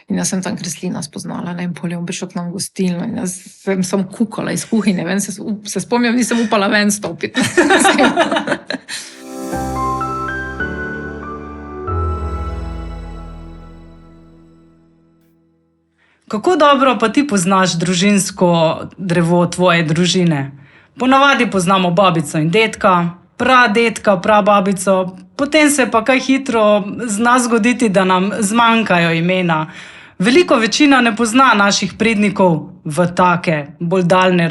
In jaz sem tam kreslina spoznala, in pol je on prišel k nam v gostilno in jaz sem samo kukala iz kuhinje, se spomnim, nisem upala ven stopiti. Kako dobro pa ti poznaš družinsko drevo tvoje družine? Ponavadi poznamo babico in dedka, pradetka, prababico, potem se pa kaj hitro zna zgoditi, da nam zmanjkajo imena. Večina ne pozna naših prednikov v take bolj daljne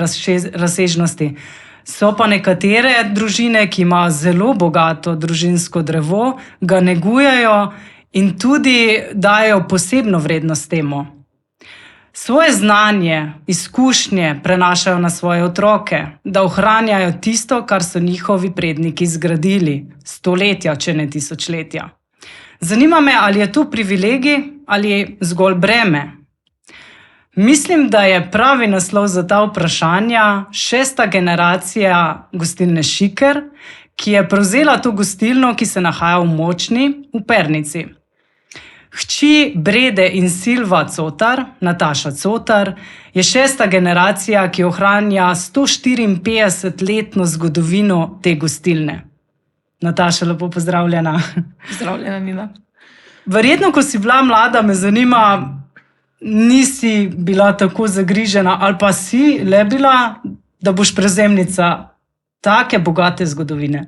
razsežnosti. So pa nekatere družine, ki imajo zelo bogato družinsko drevo, ga negujejo in tudi dajo posebno vrednost temu. Svoje znanje, izkušnje prenašajo na svoje otroke, da ohranjajo tisto, kar so njihovi predniki zgradili, stoletja, če ne tisočletja. Zanima me, ali je to privilegij ali zgolj breme. Mislim, da je pravi naslov za ta vprašanja 6. generacija gostilne Šiker, ki je prevzela to gostilno, ki se nahaja v Močni, v Pernici. Hči Brede in Silva Cotar, Nataša Cotar, je 6. generacija, ki ohranja 154-letno zgodovino te gostilne. Nataša, lepo pozdravljena. Pozdravljena, Nina. Verjetno, ko si bila mlada, me zanima, nisi bila tako zagrižena ali pa si le bila, da boš prevzemnica take bogate zgodovine?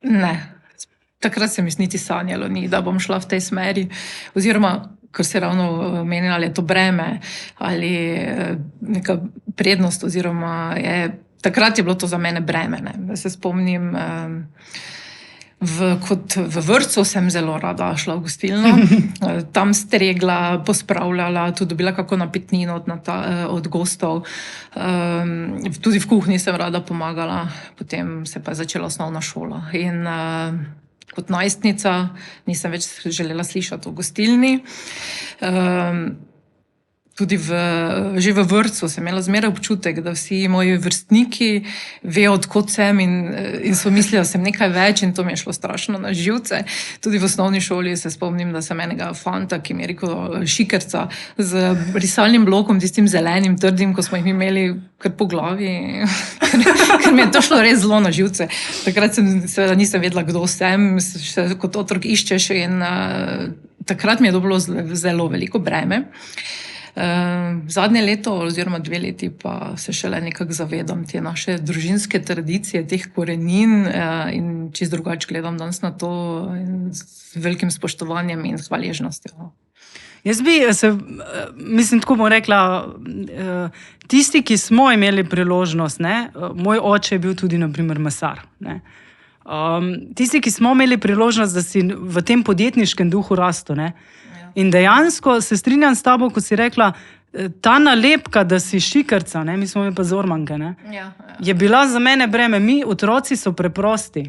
Ne. Takrat se mi niti sanjalo ni, da bom šla v tej smeri, oziroma, ker se ravno omenila, ali je to breme ali neka prednost, oziroma takrat je bilo to za mene breme. Ne. Se spomnim, v vrtcu sem zelo rada šla v gostilno, tam stregla, pospravljala, tudi dobila kako napitnino od gostov. Tudi v kuhinji sem rada pomagala, potem se pa je začela osnovna šola. In kot najstnica nisem več želela slišati o gostilni. Tudi že v vrtcu sem imela zmeraj občutek, da vsi moji vrstniki vejo, odkot sem in so mislili, da sem nekaj več, in to mi je šlo strašno na živce. Tudi v osnovni šoli se spomnim, da sem enega fanta, ki mi je rekel Šikerca, z risalnim blokom, tistim zelenim, trdim, ko smo jih imeli kar po glavi, ker mi je to šlo res zelo na živce. Takrat seveda nisem vedela, kdo sem, še kot otrok iščeš, in takrat mi je bilo zelo veliko breme. Zadnje leto oziroma 2 leti pa se šele nekako zavedam te naše družinske tradicije, teh korenin, in čisto drugače gledam danes na to z velikim spoštovanjem in hvaležnostjo. Jaz mislim, tako bom rekla, tisti, ki smo imeli priložnost, moj oče je bil tudi na primer mesar. Tisti, ki smo imeli priložnost, da si v tem podjetniškem duhu rastel. In dejansko se strinjam s tabo, ko si rekla, ta nalepka, da si Šikerca, mi smo pa Zormanke, je bila za mene breme. Mi, otroci, so preprosti.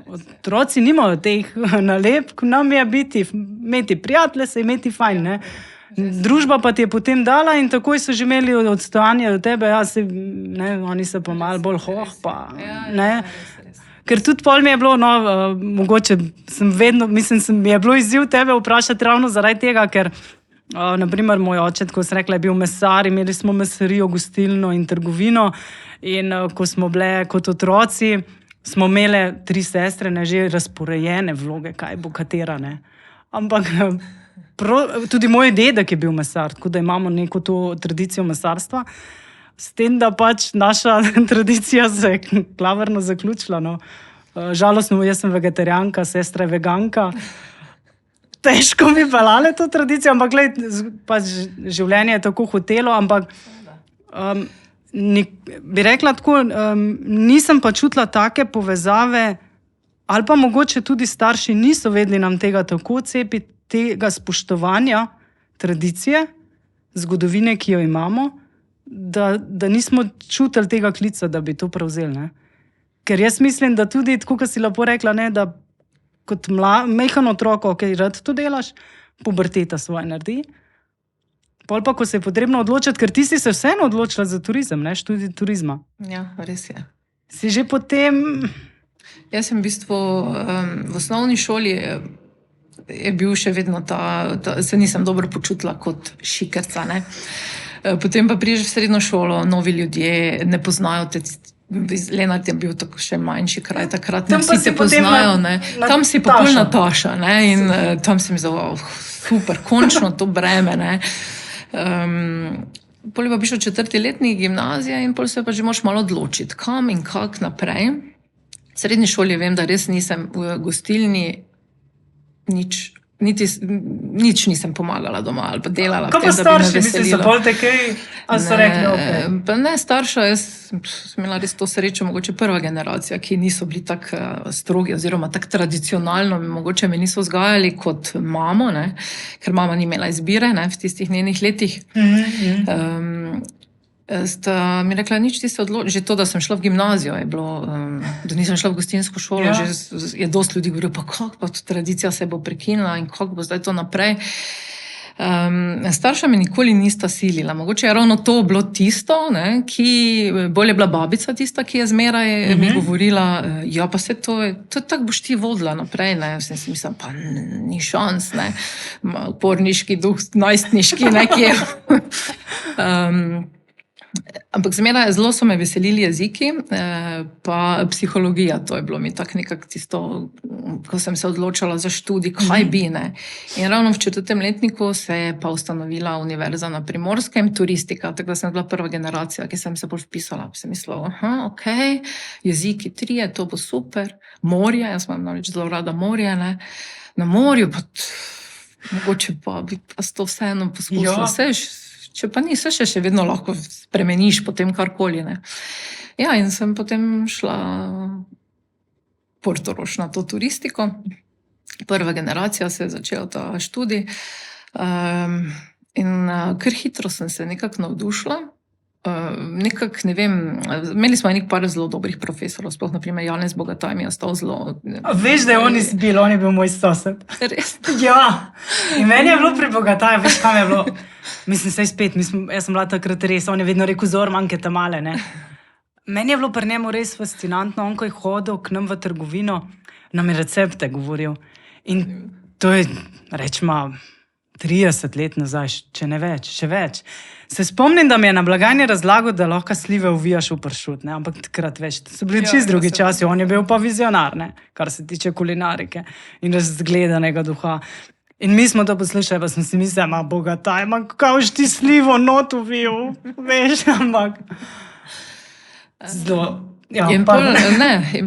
Otroci nimajo teh nalepk, nam je imeti prijatelje, se imeti fajn. Družba pa ti je potem dala in takoj so že imeli odstojanje do tebe, oni so pa malo bolj Ker tudi pol mi je bilo, mogoče mi je bilo izziv tebe vprašati ravno zaradi tega, ker naprimer moj oče, ko sem rekla, je bil mesar, imeli smo mesarijo, gostilno in trgovino, in ko smo bile kot otroci, smo imeli 3 sestre, že razporejene vloge, kaj bo katera. Ampak tudi moj dedek je bil mesar, tako da imamo neko to tradicijo mesarstva. S tem, da pač naša tradicija se je klavrno zaključila. Žalostno, jaz sem vegetarijanka, sestra je veganka. Težko bi pelale to tradicijo, ampak pač življenje je tako hotelo, ampak bi rekla tako, nisem pa čutila take povezave, ali pa mogoče tudi starši niso vedeli nam tega tako cepiti, tega spoštovanja tradicije, zgodovine, ki jo imamo, da nismo čutili tega klica, da bi to prevzeli. Ker jaz mislim, da tudi, tako kot si lepo rekla, da kot majhen otrok, rad to delaš, puberteta svoje naredi. Pol pa, ko se je potrebno odločiti, ker ti si se vseeno odločila za turizem, študij turizma. Ja, res je. Si že potem... Jaz sem v bistvu v osnovni šoli je bil še vedno se nisem dobro počutila kot šikerca, ne. Potem pa prideš v srednjo šolo, novi ljudje ne poznajo te. Lenart je bil tako še manjši kraj takrat, ne Tam pa vsi si te potem poznajo, ne. Tam si pa pol Nataša. Nataša, ne, in tam sem mislila, super, končno to breme, ne. Pol je pa prišel 4. letnik gimnazije in pol se pa že moraš malo odločiti, kam in kak naprej. V srednji šoli vem, da res nisem v gostilni nič nisem pomagala doma ali pa delala. Kaj v pa tem, da bi me starši, mislim, so veselilo. bolj te kaj, a so rekli, okej. Pa ne, starša, jaz sem imela res to srečo, mogoče prva generacija, ki niso bili tako strogi oziroma tako tradicionalno, mogoče me niso vzgajali kot mamo, ne, ker mama ni imela izbire, ne, v tistih njenih letih. Sta mi rekla, nič ti se odloči. Že to, da sem šla v gimnazijo, je bilo, da nisem šla v gostinsko šolo, Ja. je dosti ljudi govorilo, pa kako pa tradicija se bo prekinila in kako bo zdaj to naprej. Starša me nikoli nista silila. Mogoče je ravno to bilo tisto, ne, bolj je bila babica tista, ki je zmeraj mi govorila, ja, pa se to je tako boš ti vodila naprej, ne. Sem si mislila, pa ni šans, ne. Uporniški duh, najstniški, ne, ki je. Ampak zmeraj zelo so me veselili jeziki, pa psihologija, to je bilo mi tako nekako tisto, ko sem se odločala za študij, kaj bi, ne. In ravno v 4. letniku se je pa ustanovila univerza na Primorskem, turistika, tako da sem bila prva generacija, ki sem se bolj vpisala. Sem mislila, okej, jeziki 3, to bo super, morje, jaz imam namreč zelo rada morje, ne. Na morju pa mogoče pa bi pa to vseeno poskusila. Če pa ni, se še vedno lahko spremeniš potem karkoli, ne. Ja, in sem potem šla Portorož na to turistiko. Prva generacija se je začela ta študij. In kar hitro sem se nekako navdušila. Nekako, ne vem, imeli smo enih par zelo dobrih profesorov, sploh na primer Janez Bogataj mi je ostal zelo. Veš, da je on je bil moj sosed. Res. Ja, in meni je bilo pri Bogataju, veš, kam je bilo. Mislim, saj spet, jaz sem bila takrat res, on je vedno rekel, zor, manjke ta male, ne. Meni je bilo pri njemu res fascinantno, on ko je hodil k nam v trgovino, nam je recepte govoril. In to je, rečemo, 30 let nazaj, če ne več, še več. Se spomnim, da mi je na blagajni razlagal, da lahko slive uvijaš v pršut, ne? Ampak takrat več, so bili čist drugi časi, on je bil pa vizionar, ne? Kar se tiče kulinarike in razgledanega duha. In mi smo to poslušali, pa smo si mislili, Bogataj, kako boš ti slivo not uvil, veš, ampak. Ja, in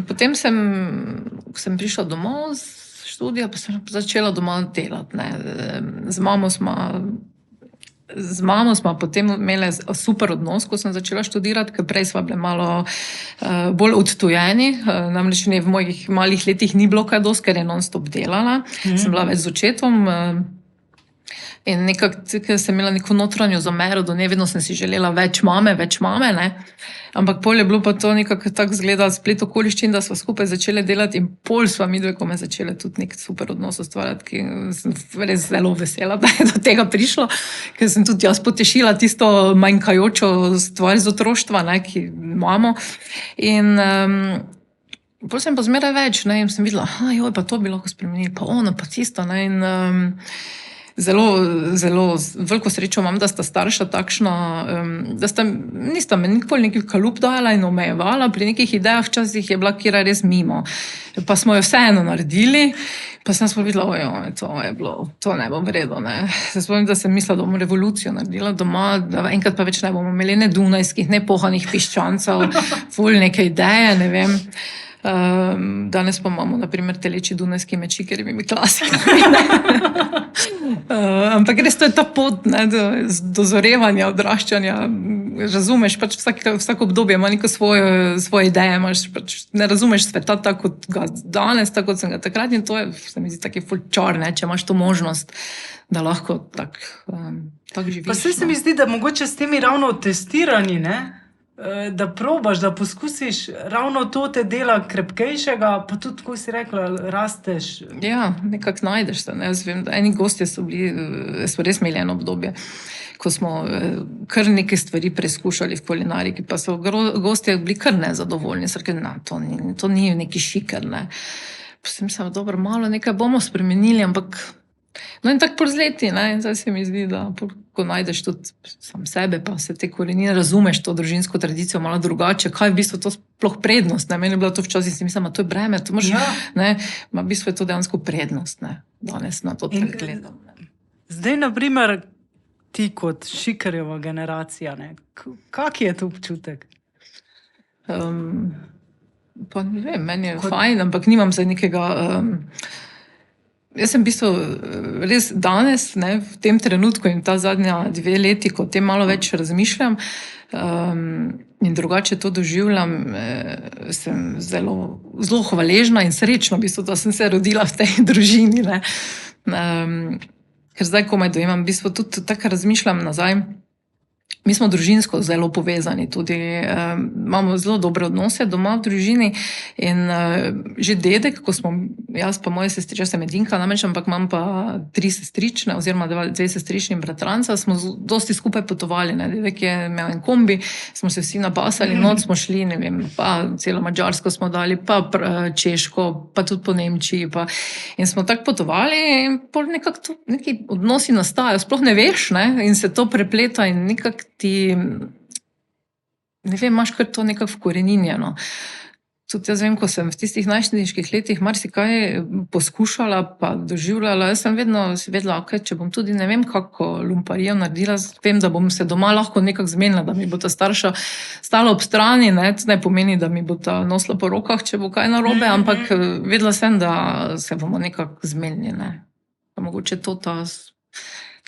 potem sem prišla domov z študija, pa sem začela doma delati, ne. Z mamo smo potem imeli super odnos, ko sem začela študirati, ker prej sva bile malo bolj odtujeni. Namreč v mojih malih letih ni bilo kaj dosti, ker je non-stop delala. Sem bila več z očetom. In nekako, ker sem imela neko notranjo zamero do nje, vedno sem si želela več mame, ne. Ampak pol je bilo pa to nekako tako zgleda splet okoliščin, da sva skupaj začele delati in pol sva midve kome začele tudi nek super odnos ustvarjati, ki sem res zelo vesela, da je do tega prišlo, ker sem tudi jaz potešila tisto manjkajočo stvar z otroštva, ne, ki imamo. In pol sem pa zmeraj več, ne, in sem videla, joj, pa to bi lahko spremenili, pa ono, pa tisto, ne, in zelo veliko srečo imam, da sta starša takšna, da nista me nikoli neki kalup dala in omejevala, pri nekih idejah včasih je bila kira res mimo. Pa smo jo vseeno naredili, pa sem sploh videla, to ne bo v redu, ne. Se spomnim, da sem mislila, da bom revolucijo naredila doma, da enkrat pa več ne bomo imeli ne dunajskih, ne pohanih piščancev, ful neke ideje, ne vem. Danes pa imamo, na primer, teleči dunajski meči, ker je mi klasika. Ampak res to je ta pot, ne, dozorevanja, odraščanja. Razumeš, pač vsako obdobje ima neko svoje ideje, ne razumeš sveta tako, kot ga danes, tako kot sem ga takrat, in to je, se mi zdi, taki ful čar, ne, če imaš to možnost, da lahko tako živiš. Pa se mi zdi, da mogoče s temi ravno testiranji, ne, da probaš, da poskusiš, ravno to te dela krepkejšega, pa tudi, ko si rekla, rasteš. Ja, nekako najdeš se, ne, jaz vem, da eni gostje smo res imeli eno obdobje, ko smo kar neke stvari preizkušali v kulinariki, pa so gostje bili kar nezadovoljni, so rekli, to ni neki šiker, ne. Pa sem mislila, dobro, malo nekaj bomo spremenili, ampak no in tako z leti, ne, in zdaj se mi zdi, da ko najdeš tudi sam sebe, pa se te korenine, razumeš to družinsko tradicijo malo drugače, kaj je v bistvu to sploh prednost, ne, meni je bilo to včasih, si mislim, to je breme, to moraš, ne, v bistvu je to dejansko prednost, ne, danes na to tako gledam. Ne. Zdaj, na primer, ti kot Šikerjeva generacija, ne, kak je to občutek? Pa ne vem, meni je fajn, ampak nimam zdaj nekega... Jaz sem v bistvu res danes, ne, v tem trenutku in ta zadnja 2 leti, ko o tem malo več razmišljam in drugače to doživljam, sem zelo hvaležna in srečna, v bistvu, da sem se rodila v tej družini. Ne. Ker zdaj komaj dojemam, v bistvu tudi tako razmišljam nazaj. Mi smo družinsko zelo povezani, tudi imamo zelo dobre odnose doma v družini in že dedek, ko smo, jaz pa moje sestrične, jaz sem edinka namreč, ampak imam pa 3 sestrične oziroma 2 sestrični in bratranca, smo dosti skupaj potovali, ne. Dedek je imel en kombi, smo se vsi napasali, noč smo šli, ne vem, pa celo Madžarsko smo dali, pa Češko, pa tudi po Nemčiji, pa in smo tako potovali in pol nekako neki odnosi nastajajo, sploh ne veš, ne, in se to prepleta in nekako ti, ne vem, imaš kar to nekako vkoreninjeno. Tudi jaz vem, ko sem v tistih najstniških letih marsikaj poskušala pa doživljala, jaz sem vedno vedela, okay, če bom tudi ne vem kako lumparijo naredila, vem, da bom se doma lahko nekako zmenila, da mi bo ta starša stala ob strani, ne, to ne pomeni, da mi bo ta nosila po rokah, če bo kaj narobe, ampak vedela sem, da se bomo nekako zmenili, ne. Pa mogoče to ta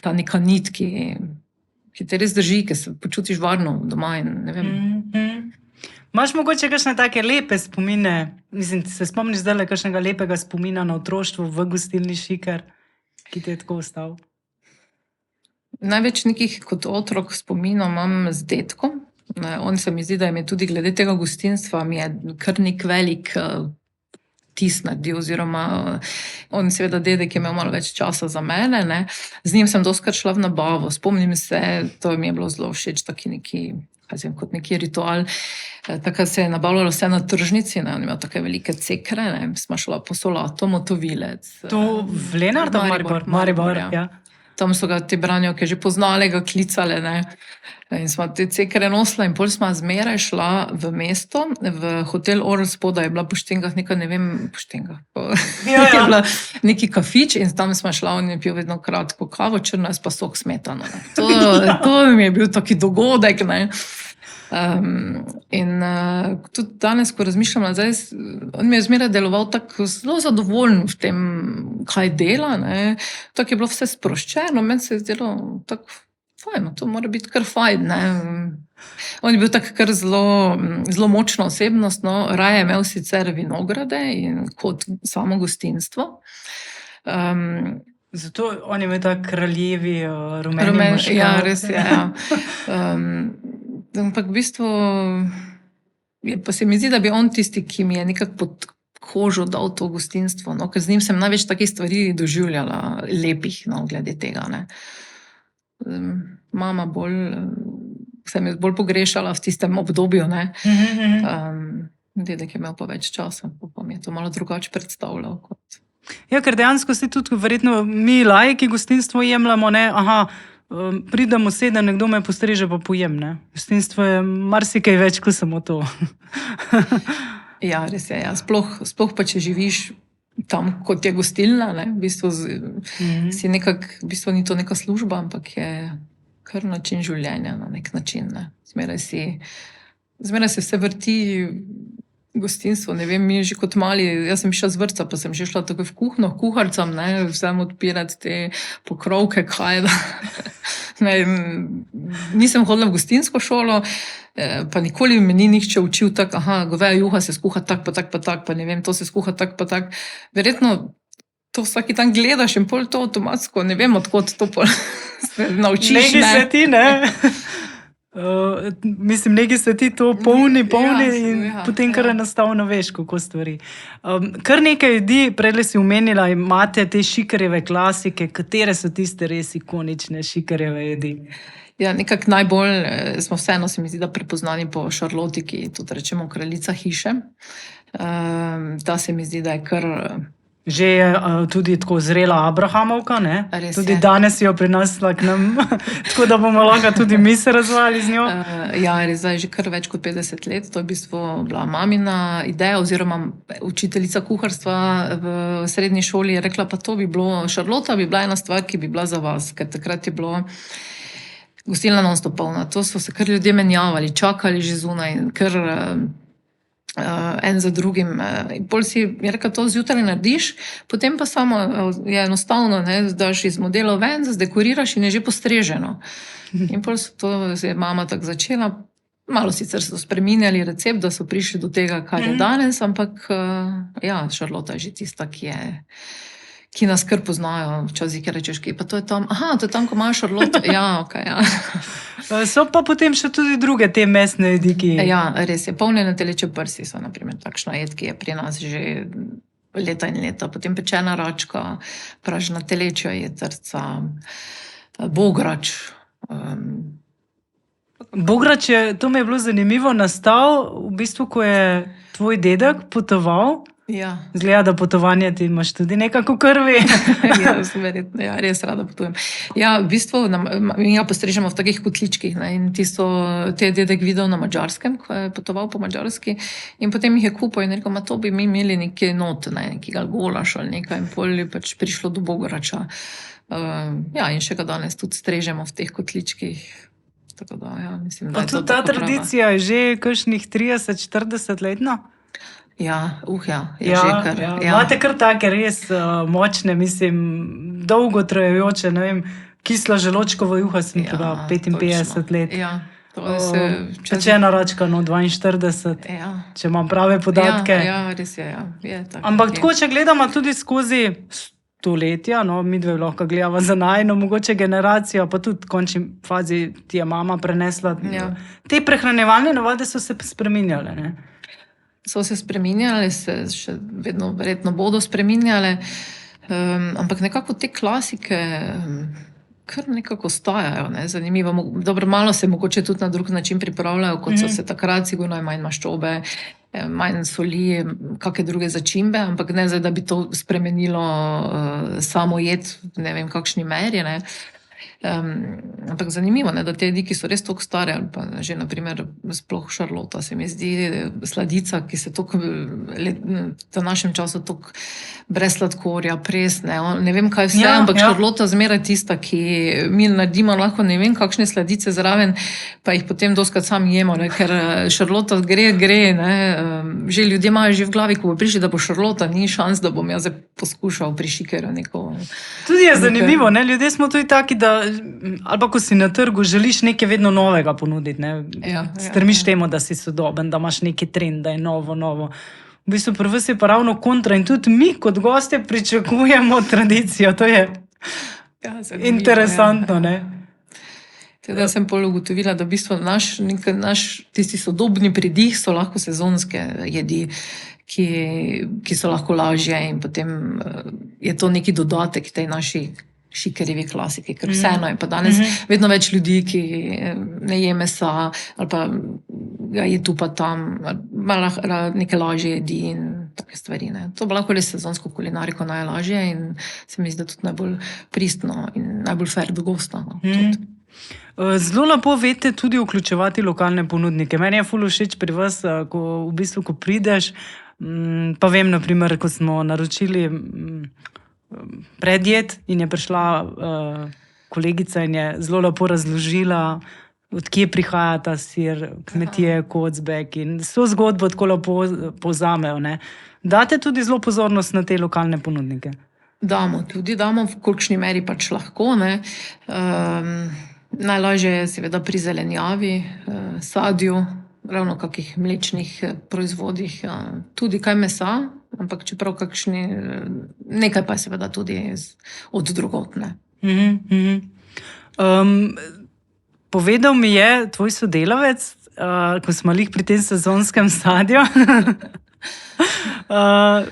neka nit, ki te res drži, ki se počutiš varno doma in ne vem. Imaš mogoče kakšne take lepe spomine, mislim, se spomniš zdaj kakšnega lepega spomina na otroštvo v gostilni Šiker, ki ti je tako ostal? Največ nekih kot otrok spominov imam z dedkom. On se mi zdi, da je tudi glede tega gostinstva mi je kar nek velik tis naredil, oziroma on seveda dedek je imel malo več časa za mene, ne. Z njim sem dostikrat šla v nabavo, spomnim se, to mi je bilo zelo všeč, taki neki, kaj vem, kot neki ritual, takrat se je nabavljalo vse na tržnici, ne, on je imel take velike cekre, ne, smo šla po solato, motovilec. To v Lenartu, Maribor, ja. Tam so ga te branjevke že poznale, ga klicale, ne. In smo te cekre nosila in pol smo zmeraj šla v mesto, v hotel Orl spodaj, je bila po Štengah neka, ne vem, po Štengah, je bila neki kafič in tam smo šla, on je pil vedno kratko kavo, črno, jaz pa sok smetano, ne. To mi je bil taki dogodek, ne. In tudi danes, ko razmišljam nazaj, on mi je zmeraj deloval tako zelo zadovoljen v tem, kaj dela, ne. Tako je bilo vse sproščeno, meni se je zdelo tako fajn, to mora biti kar fajn, ne. On je bil tako kar zelo močna osebnost, no, raje je imel sicer vinograde in kot samo gostinstvo. Zato on je imel tak kraljevi rumeni možgal. Ja, res je, ja. Ampak v bistvu pa se mi zdi, da bi on tisti, ki mi je nekako pod kožo dal to gostinstvo, no, ker z njim sem največ takih stvari doživljala, lepih, no, glede tega, ne. Mama sem jo bolj pogrešala v tistem obdobju, ne. Dedek je imel pa več časa, pa mi je to malo drugače predstavljal kot... Ja, ker dejansko si tudi verjetno mi laiki gostinstvo jemljamo, ne, pridemo, sedem, nekdo me postreže pa pojem, ne. Gostinstvo je marsikaj več, kot samo to. Ja, res je, ja. Sploh pa, če živiš tam, kot je gostilna, ne, v bistvu si nekako, v bistvu ni to neka služba, ampak je kar način življenja na nek način, ne. Zmeraj se vse vrti gostinstvo, ne vem, mi že kot mali, jaz sem šla z vrtca, pa sem že šla tako v kuhno, kuharcam, ne, vsem odpirati te pokrovke, kaj da. Ne, nisem hodila v gostinsko šolo, pa nikoli me ni nihče učil tako, goveja juha se skuha tak, pa tak, pa tak, pa ne vem, to se skuha tak, pa tak. Verjetno to vsaki dan gledaš in pol to avtomatsko, ne vem, odkot to pol se naučiš, ne. Neki se ti, ne. Mislim, nekaj se ti to polni in Ja, potem kar ja. enostavno veš, kako stvari. Kar nekaj ljudi, prej si omenila, imate te šikarjeve klasike, katere so tiste res ikonične šikarjeve jedi? Ja, nekako najbolj smo vseeno, se mi zdi, da prepoznani po Šarloti, ki tudi rečemo kraljica hiše. Ta se mi zdi, da je kar... Že je tudi tako zrela Abrahamovka, ne? Res Tudi je. danes jo prinesla k nam, tako da bomo lahko tudi mi se razvali z njo. Ja, res zdaj že kar več kot 50 let. To je v bistvu bila mamina ideja, oziroma učiteljica kuharstva v srednji šoli je rekla, pa to bi bilo, Šarlota bi bila ena stvar, ki bi bila za vas, ker takrat je bilo gostilna non-stop polna. To so se kar ljudje menjavali, čakali že zunaj, kar en za drugim. In pol si je rekel, to zjutraj narediš, potem pa samo je enostavno, ne, daš iz modelov ven, zdekoriraš in je že postreženo. In pol so to je mama tako začela. Malo sicer so spreminjali recept, da so prišli do tega, kar je danes, ampak ja, Šarlota je že tista, ki nas kar poznajo. Včasih rečeš, pa to je tam, to je tam, ko imaš Šarloto. Ja, ok, ja. So pa potem še tudi druge te mesne jedi, ki... Ja, res je. Polnjene teleče prsi so, na primer, takšna jed, ki je pri nas že leta in leta. Potem pečena račka, pražena telečja jetrca, bograč. Bograč je, to mi je bilo zanimivo, nastal v bistvu, ko je tvoj dedek potoval. Ja. Zgleda, da potovanje ti imaš tudi nekako v krvi. Ja, verjetno, ja, res rada potujem. Ja, v bistvu mi ga postrežemo v takih kotličkih, ne, in te je dedek videl na Madžarskem, ko je potoval po Madžarski, in potem jih je kupil in rekel, to bi mi imeli nekaj not, ne, nekega golaš ali nekaj, in pol je pač prišlo do bograča. Ja, in še ga danes tudi strežemo v teh kotličkih. Tako da, ja, mislim, da Pa je to tudi ta tako tradicija je že kakšnih 30-40 letno. Ja, je že kar. Ja. Ja. Imate kar take res močne, mislim, dolgo trajajoče, ne vem, kisla želočkova juha sem podala 55 točno. let. Ja, to se Pečena račka, 42, Ja. če imam prave podatke. Ja, res je, ja. Je tako, Ampak tako, če gledamo tudi skozi stoletja, mi dve lahko gledamo za najino mogoče generacijo, pa tudi v končni fazi ti je mama prenesla. Ja. Te prehranjevalne navade so se spreminjale, ne? So se spreminjale, se še vedno verjetno bodo spreminjale, ampak nekako te klasike kar nekako ostajajo, ne, zanimivo. Dobro, malo se mogoče tudi na drug način pripravljajo, kot so se takrat, sigurno je manj maščobe, manj soli, kakšne druge začimbe, ampak ne zdaj, da bi to spremenilo samo jed, ne vem, kakšni meri, ne. Ampak zanimivo, ne, da te jedi, ki so res toliko stare, ali pa že naprimer sploh Šarlota, se mi zdi sladica, ki se toliko v našem času toliko brez sladkorja, presne, ne vem kaj vse, ampak Šarlota zmeraj tista, ki mi naredimo lahko ne vem kakšne sladice zraven, pa jih potem doskrat sami jemo, ne, ker Šarlota gre, ne, že ljudje imajo že v glavi, ko bo prišli, da bo Šarlota, ni šans, da bom jaz poskušal pri šikerju neko... Tudi je zanimivo, ne, ljudje smo tudi taki, da ali pa ko si na trgu, želiš nekaj vedno novega ponuditi, ne? Strmiš temu, da si sodoben, da imaš neki trend, da je novo. V bistvu pri vas je pa ravno kontra in tudi mi kot gostje pričakujemo tradicijo, to je interesantno, ne? Teda sem pol ugotovila, da v bistvu naš tisti sodobni pridih so lahko sezonske jedi, ki so lahko lažje in potem je to neki dodatek tej naši šikerjevi klasiki, ker vseeno je pa danes vedno več ljudi, ki ne je mesa ali pa ga je tu pa tam, malo neke lažje jedi in take stvari. Ne. To bo lahko res sezonsko kulinariko najlažje in se mi zdi tudi najbolj pristno in najbolj fair do gosta. Zelo lepo veste tudi vključevati lokalne ponudnike. Meni je ful všeč pri vas, ko prideš, pa vem, naprimer, ko smo naročili predjed in je prišla kolegica in je zelo lepo razložila, odkje prihaja ta sir, kmetije, Kocbek in so zgodbo tako lepo povzamejo, ne. Date tudi zelo pozornost na te lokalne ponudnike? Damo, v kolikšni meri pač lahko, ne. Najlažje je seveda pri zelenjavi, sadju, ravno kakih mlečnih proizvodih, tudi kaj mesa, ampak čeprav kakšni, nekaj pa je seveda tudi od drugod, ne. Povedal mi je tvoj sodelavec, ko smo lih pri tem sezonskem sadju,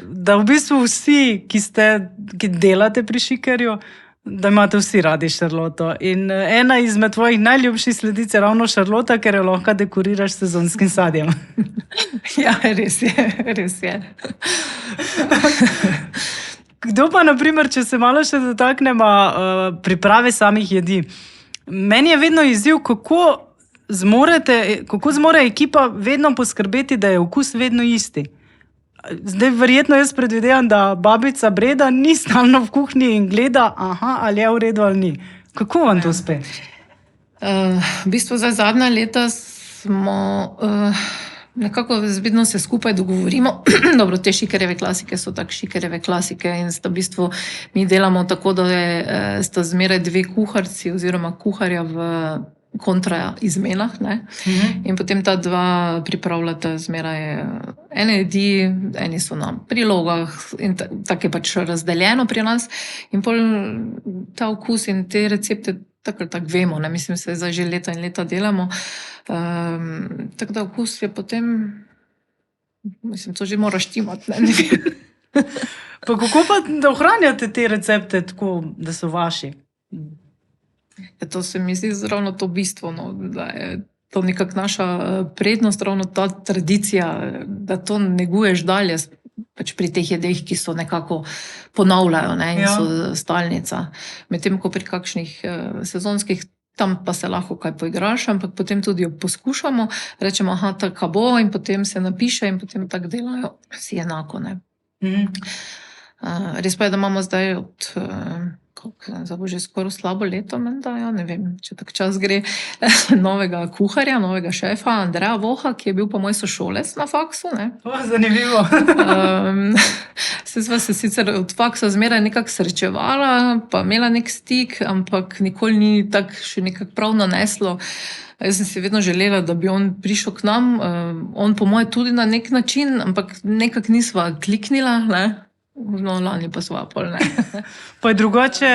da v bistvu vsi, ki delate pri Šikerju, da imate vsi radi šarloto. In ena izmed tvojih najljubših sledic je ravno šarlota, ker jo lahko dekoriraš s sezonskim sadjem. Ja, res je, res je. Kdo pa, naprimer, če se malo še dotaknemo priprave samih jedi. Meni je vedno izziv, kako zmore ekipa vedno poskrbeti, da je okus vedno isti. Zdaj, verjetno jaz predvidevam, da babica Breda ni stalno v kuhinji in gleda, ali je v redu ali ni. Kako vam to uspe? V bistvu zdaj zadnja leta smo nekako vedno se skupaj dogovorimo. Dobro, te Šikerjeve klasike so tak Šikerjeve klasike in sta v bistvu mi delamo tako, da sta zmeraj dve kuharci oziroma kuharja v kontra izmenah, ne? In potem ta dva pripravljata zmeraj ene jedi, eni so na prilogah in tako je pač razdeljeno pri nas in pol ta okus in te recepte tako vemo, ne? Mislim, se zdaj že leta in leta delamo, tako da okus je potem, mislim, to že mora štimati, ne? Pa kako pa da ohranjate te recepte tako, da so vaši? Ja, to se mi zdi ravno to bistvo, no, da je to nekako naša prednost, ravno ta tradicija, da to neguješ dalje pač pri teh jedeh, ki so nekako ponavljajo, ne, in so stalnica. Medtem ko pri kakšnih sezonskih, tam pa se lahko kaj poigraš, ampak potem tudi jo poskušamo, rečemo, tako bo in potem se napiše in potem tako delajo vsi enako, ne. Res pa je, da imamo zdaj od zdaj bo že skoraj slabo leto, menda, ja, ne vem, če tak čas gre, novega kuharja, novega šefa, Andreja Voha, ki je bil pa moj sošolec na faksu, ne. Zanimivo. Sva se sicer od faksa zmeraj nekako srečevala, pa imela nek stik, ampak nikoli ni tako še nekako prav naneslo. Jaz sem si vedno želela, da bi on prišel k nam, on po moje tudi na nek način, ampak nekako nisva kliknila, ne. No, lani pa sva pol, ne. Pa je drugače,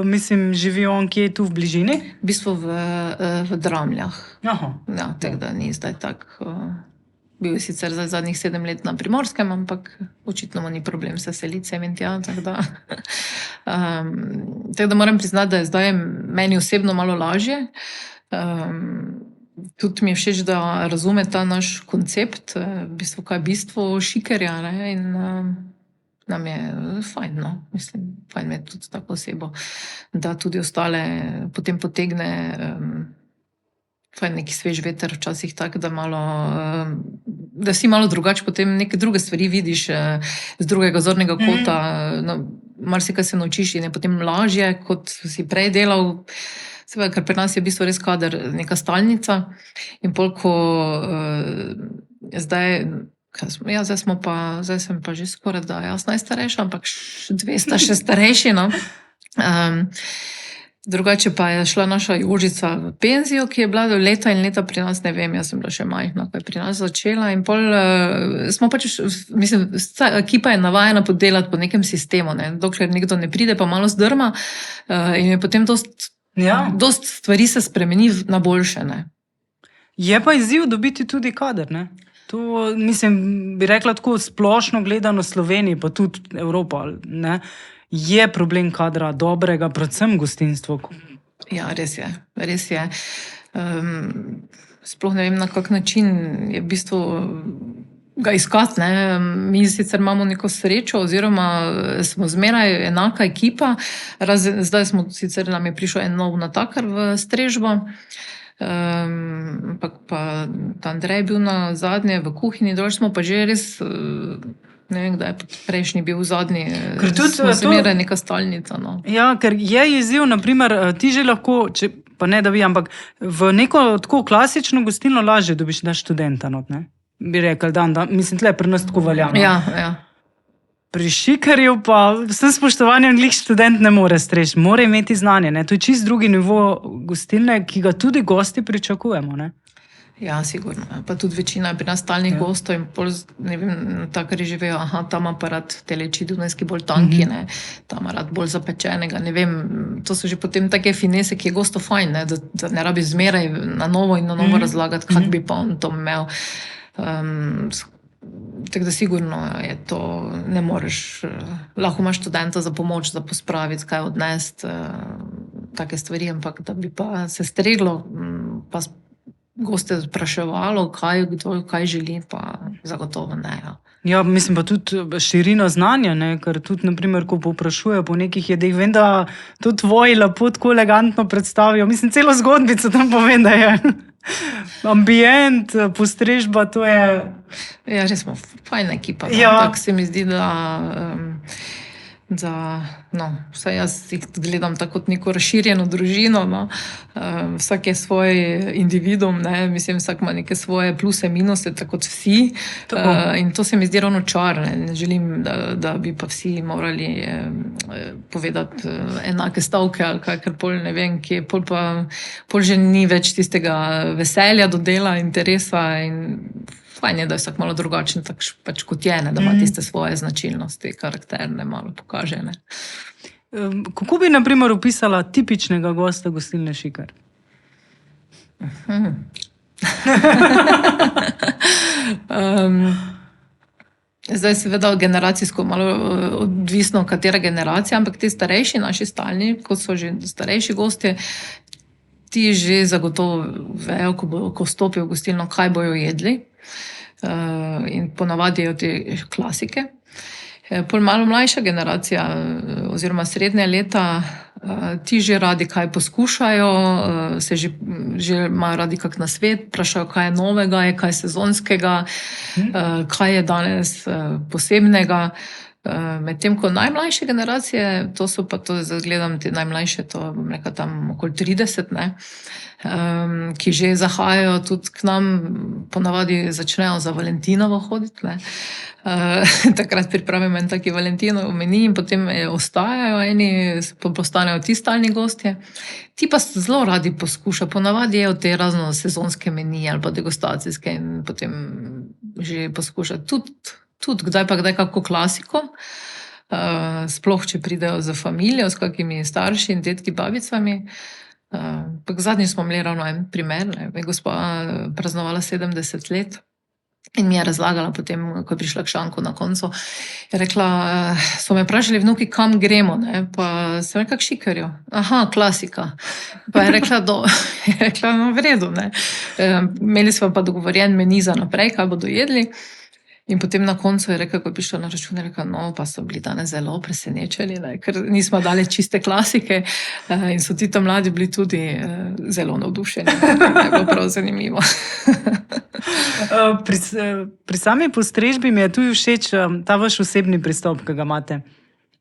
mislim, živi on kje tu v bližini? V bistvu v Dramljah. Aha. Ja, tako da ni zdaj tak. Bil je sicer za zadnjih 7 let na Primorskem, ampak očitno mu ni problem se seliti sem in tja, tako da. Tako da moram priznati, da je zdaj meni osebno malo lažje. Tudi mi je všeč, da razume ta naš koncept, v bistvu, kaj je bistvo Šikerja, ne, in nam je fajn, no, mislim, fajn me tudi tako osebo, da tudi ostale potem potegne fajn neki svež veter, včasih tako, da malo, da si malo drugače potem neke druge stvari vidiš z drugega zornega kota, no, marsikaj se naučiš in je potem lažje, kot si prej delal, seveda, ker pri nas je v bistvu res kader neka stalnica in pol, ko zdaj sem pa že skoraj da jaz najstarejša, ampak dve sta še starejši, no. Drugače pa je šla naša Jožica v penzijo, ki je bila leta in leta pri nas, ne vem, jaz sem bila še majhna, ko je pri nas začela in pol smo pač, mislim, ekipa je navajena delati po nekem sistemu, ne, dokler nekdo ne pride, pa malo zdrma in je potem dost stvari se spremeni na boljše, ne. Je pa izziv dobiti tudi kader, ne? To, mislim, bi rekla tako splošno gledano Sloveniji, pa tudi Evropa, ne, je problem kadra dobrega, predvsem gostinstvo. Ja, res je, res je. Sploh ne vem, na kak način je v bistvu ga iskati, ne. Mi sicer imamo neko srečo oziroma smo zmeraj enaka ekipa, zdaj sicer nam je prišel en nov natakar v strežbo, ampak pa Andrej je bil na zadnje v kuhinji, dolž smo pa že res, ne vem, kdaj je prejšnji bil zadnji, smo zmeraj neka stalnica, no. Ja, ker je izziv, naprimer, ti že lahko, pa ne da vi, ampak v neko tako klasično gostilno lažje dobiš da študenta, not, ne? Bi rekel, mislim, tle pri nas tako velja. Ja. Pri Šikerju pa vsem spoštovanjem glih študent ne more streči, mora imeti znanje, ne? To je čist drugi nivo gostilne, ki ga tudi gosti pričakujemo, ne? Ja, sigurno. Pa tudi večina je pri nas stalnih gostov in pol, ne vem, tako živijo, tam ima pa rad teleči dunajski bolj tanki, ne, tam ima rad bolj zapečenega, ne vem, to so že potem take finese, ki je gosto fajn, ne, da ne rabi zmeraj na novo in na novo razlagati, kak bi pa on to imel. Tako da sigurno je to, ne moreš, lahko imaš študenta za pomoč, da pospraviti, kaj odnesti, take stvari, ampak da bi pa se streglo, pa goste spraševalo, kdo kaj želi, pa zagotovo ne. Ja. Ja, mislim pa tudi širino znanja, ne? Ker tudi, naprimer, ko povprašujejo po nekih jedeh, vem, da to tvoji lepo tako elegantno predstavijo. Mislim, celo zgodbico tam povem, da je ambient, postrežba, to je... Ja, res smo fajna ekipa. Ja. Tako se mi zdi, no, vsaj jaz jih gledam tako kot neko razširjeno družino, no. Vsak je svoj individuum, ne. Mislim, vsak ima neke svoje pluse, minuse, tako kot vsi. In to se mi zdi ravno čar, ne. Ne želim, da bi pa vsi morali povedati enake stavke ali kaj, ker pol ne vem, kje, pol že ni več tistega veselja do dela, interesa in fajn je, da je vsak malo drugačen, tak pač kot je, ne, da ima tiste svoje značilnosti, karakterne malo pokaže. Ne. Kako bi, na primer, opisala tipičnega gosta gostilne Šikar? Zdaj seveda generacijsko malo odvisno, katera generacija, ampak ti starejši, naši stalni, kot so že starejši gostje, ti že zagotovo vejo, ko vstopijo v gostilno, kaj bojo jedli. In ponavadi je te klasike. Pol malo mlajša generacija oziroma srednja leta, ti že radi kaj poskušajo, se že imajo radi kak nasvet, vprašajo, kaj je novega, je kaj sezonskega, kaj je danes posebnega. Medtem ko najmlajše generacije, to so pa to, zdaj gledam te najmlajše, to bom rekla tam okoli 30, ne, ki že zahajajo tudi k nam, ponavadi začnejo za Valentinovo hoditi, ne. Takrat pripravimo en taki Valentinov meni in potem ostajajo eni, postanejo ti stalni gostje. Ti pa zelo radi poskušajo, ponavadi jejo te razno sezonske menije ali pa degustacijske in potem že poskušajo tudi kdaj pa kdaj kako klasiko, sploh če pridejo z familijo, s kakimi starši in dedki, babicami. Zadnjič smo imeli ravno en primer, ne, je gospa praznovala 70 let in mi je razlagala potem, ko je prišla k šanku na koncu, je rekla, so me vprašali vnuki, kam gremo, ne, pa sem rekla k Šikarju. Aha, klasika. Pa je rekla, no, v redu, ne. Imeli smo pa dogovorjen meni za naprej, kaj bodo jedli. In potem na koncu je rekla, ko je prišla na račun, je rekla, no, pa so bili danes zelo presenečeni, ne, ker nismo dali čiste klasike in so ti tam mladi bili tudi zelo navdušeni. Je bilo prav zanimivo. Pri sami postrežbi mi je tudi všeč ta vaš osebni pristop, ki ga imate.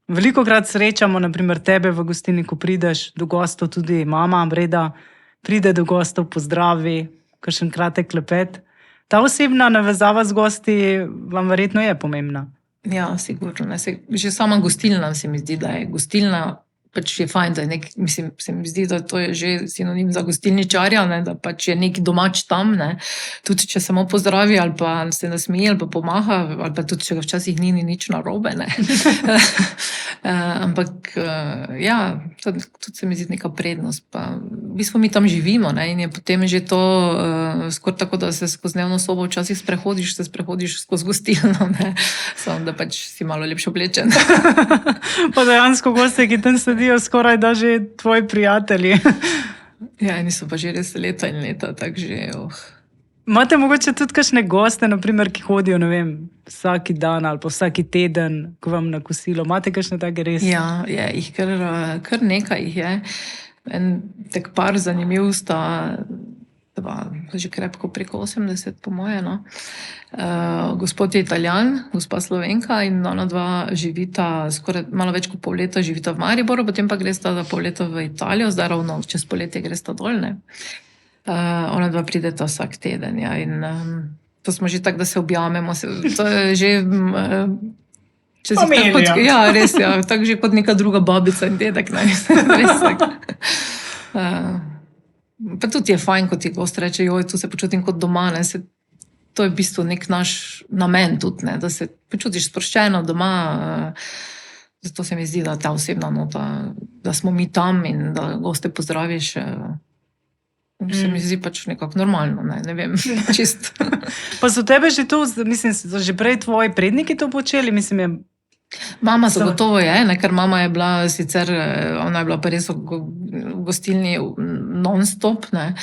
Velikokrat srečamo, naprimer tebe v gostilni, ko prideš do gostov, tudi mama Breda pride do gostov, pozdravi, kakšen kratek klepet. Ta osebna navezava z gosti vam verjetno je pomembna. Ja, sigurno. Že sama gostilna se mi zdi, da je gostilna, pač je fajn, da je mislim, se mi zdi, da to je že sinonim za gostilničarja, ne, da pač je neki domač tam, ne. Tudi če samo pozdravi ali pa se nasmeji ali pa pomaha, ali pa tudi če ga včasih ni nič narobe, ne. Ampak ja, tudi se mi zdi neka prednost. Pa, v bistvu mi tam živimo, ne, in je potem že to skoraj tako, da se skozi dnevno sobo včasih sprehodiš skozi gostilno, ne. Samo da pač si malo lepše oblečen. Pa dejansko goste, ki tam sedijo, skoraj da že tvoji prijatelji. Ja, eni so pa že res leta in leta, tako že, Imate mogoče tudi kakšne goste, naprimer, ki hodijo, ne vem, vsaki dan ali pa vsaki teden k vam na kosilo? Imate kakšne take res? Ja, je jih kar nekaj jih je. En tak par zanimiv sta, že krepko preko 80, po moje, no. Gospod je Italijan, gospa Slovenka in ona dva živita skoraj malo več kot pol leta živita v Mariboru, potem pa gresta za pol leta v Italijo, zdaj ravno čez poletje gresta dol, ne. Ona dva prideta vsak teden, ja, in to smo že tako, da se objamemo, to je že... Familija. Ja, res, ja, tako že kot neka druga babica in dedek, ne, res tako. Pa tudi je fajn, ko ti gost reče, joj, tu se počutim kot doma, ne, to je v bistvu nek naš namen tudi, ne, da se počutiš sproščeno doma, zato se mi zdi, da ta osebna nota, da smo mi tam in da goste pozdraviš, se mi zdi pač nekako normalno, ne vem, čist. Pa so tebe že to, mislim, so že prej tvoji predniki to počeli, mislim, je... Mama zagotovo je, ne, ker mama je bila sicer, ona je bila pa res v gostilni non-stop, ne.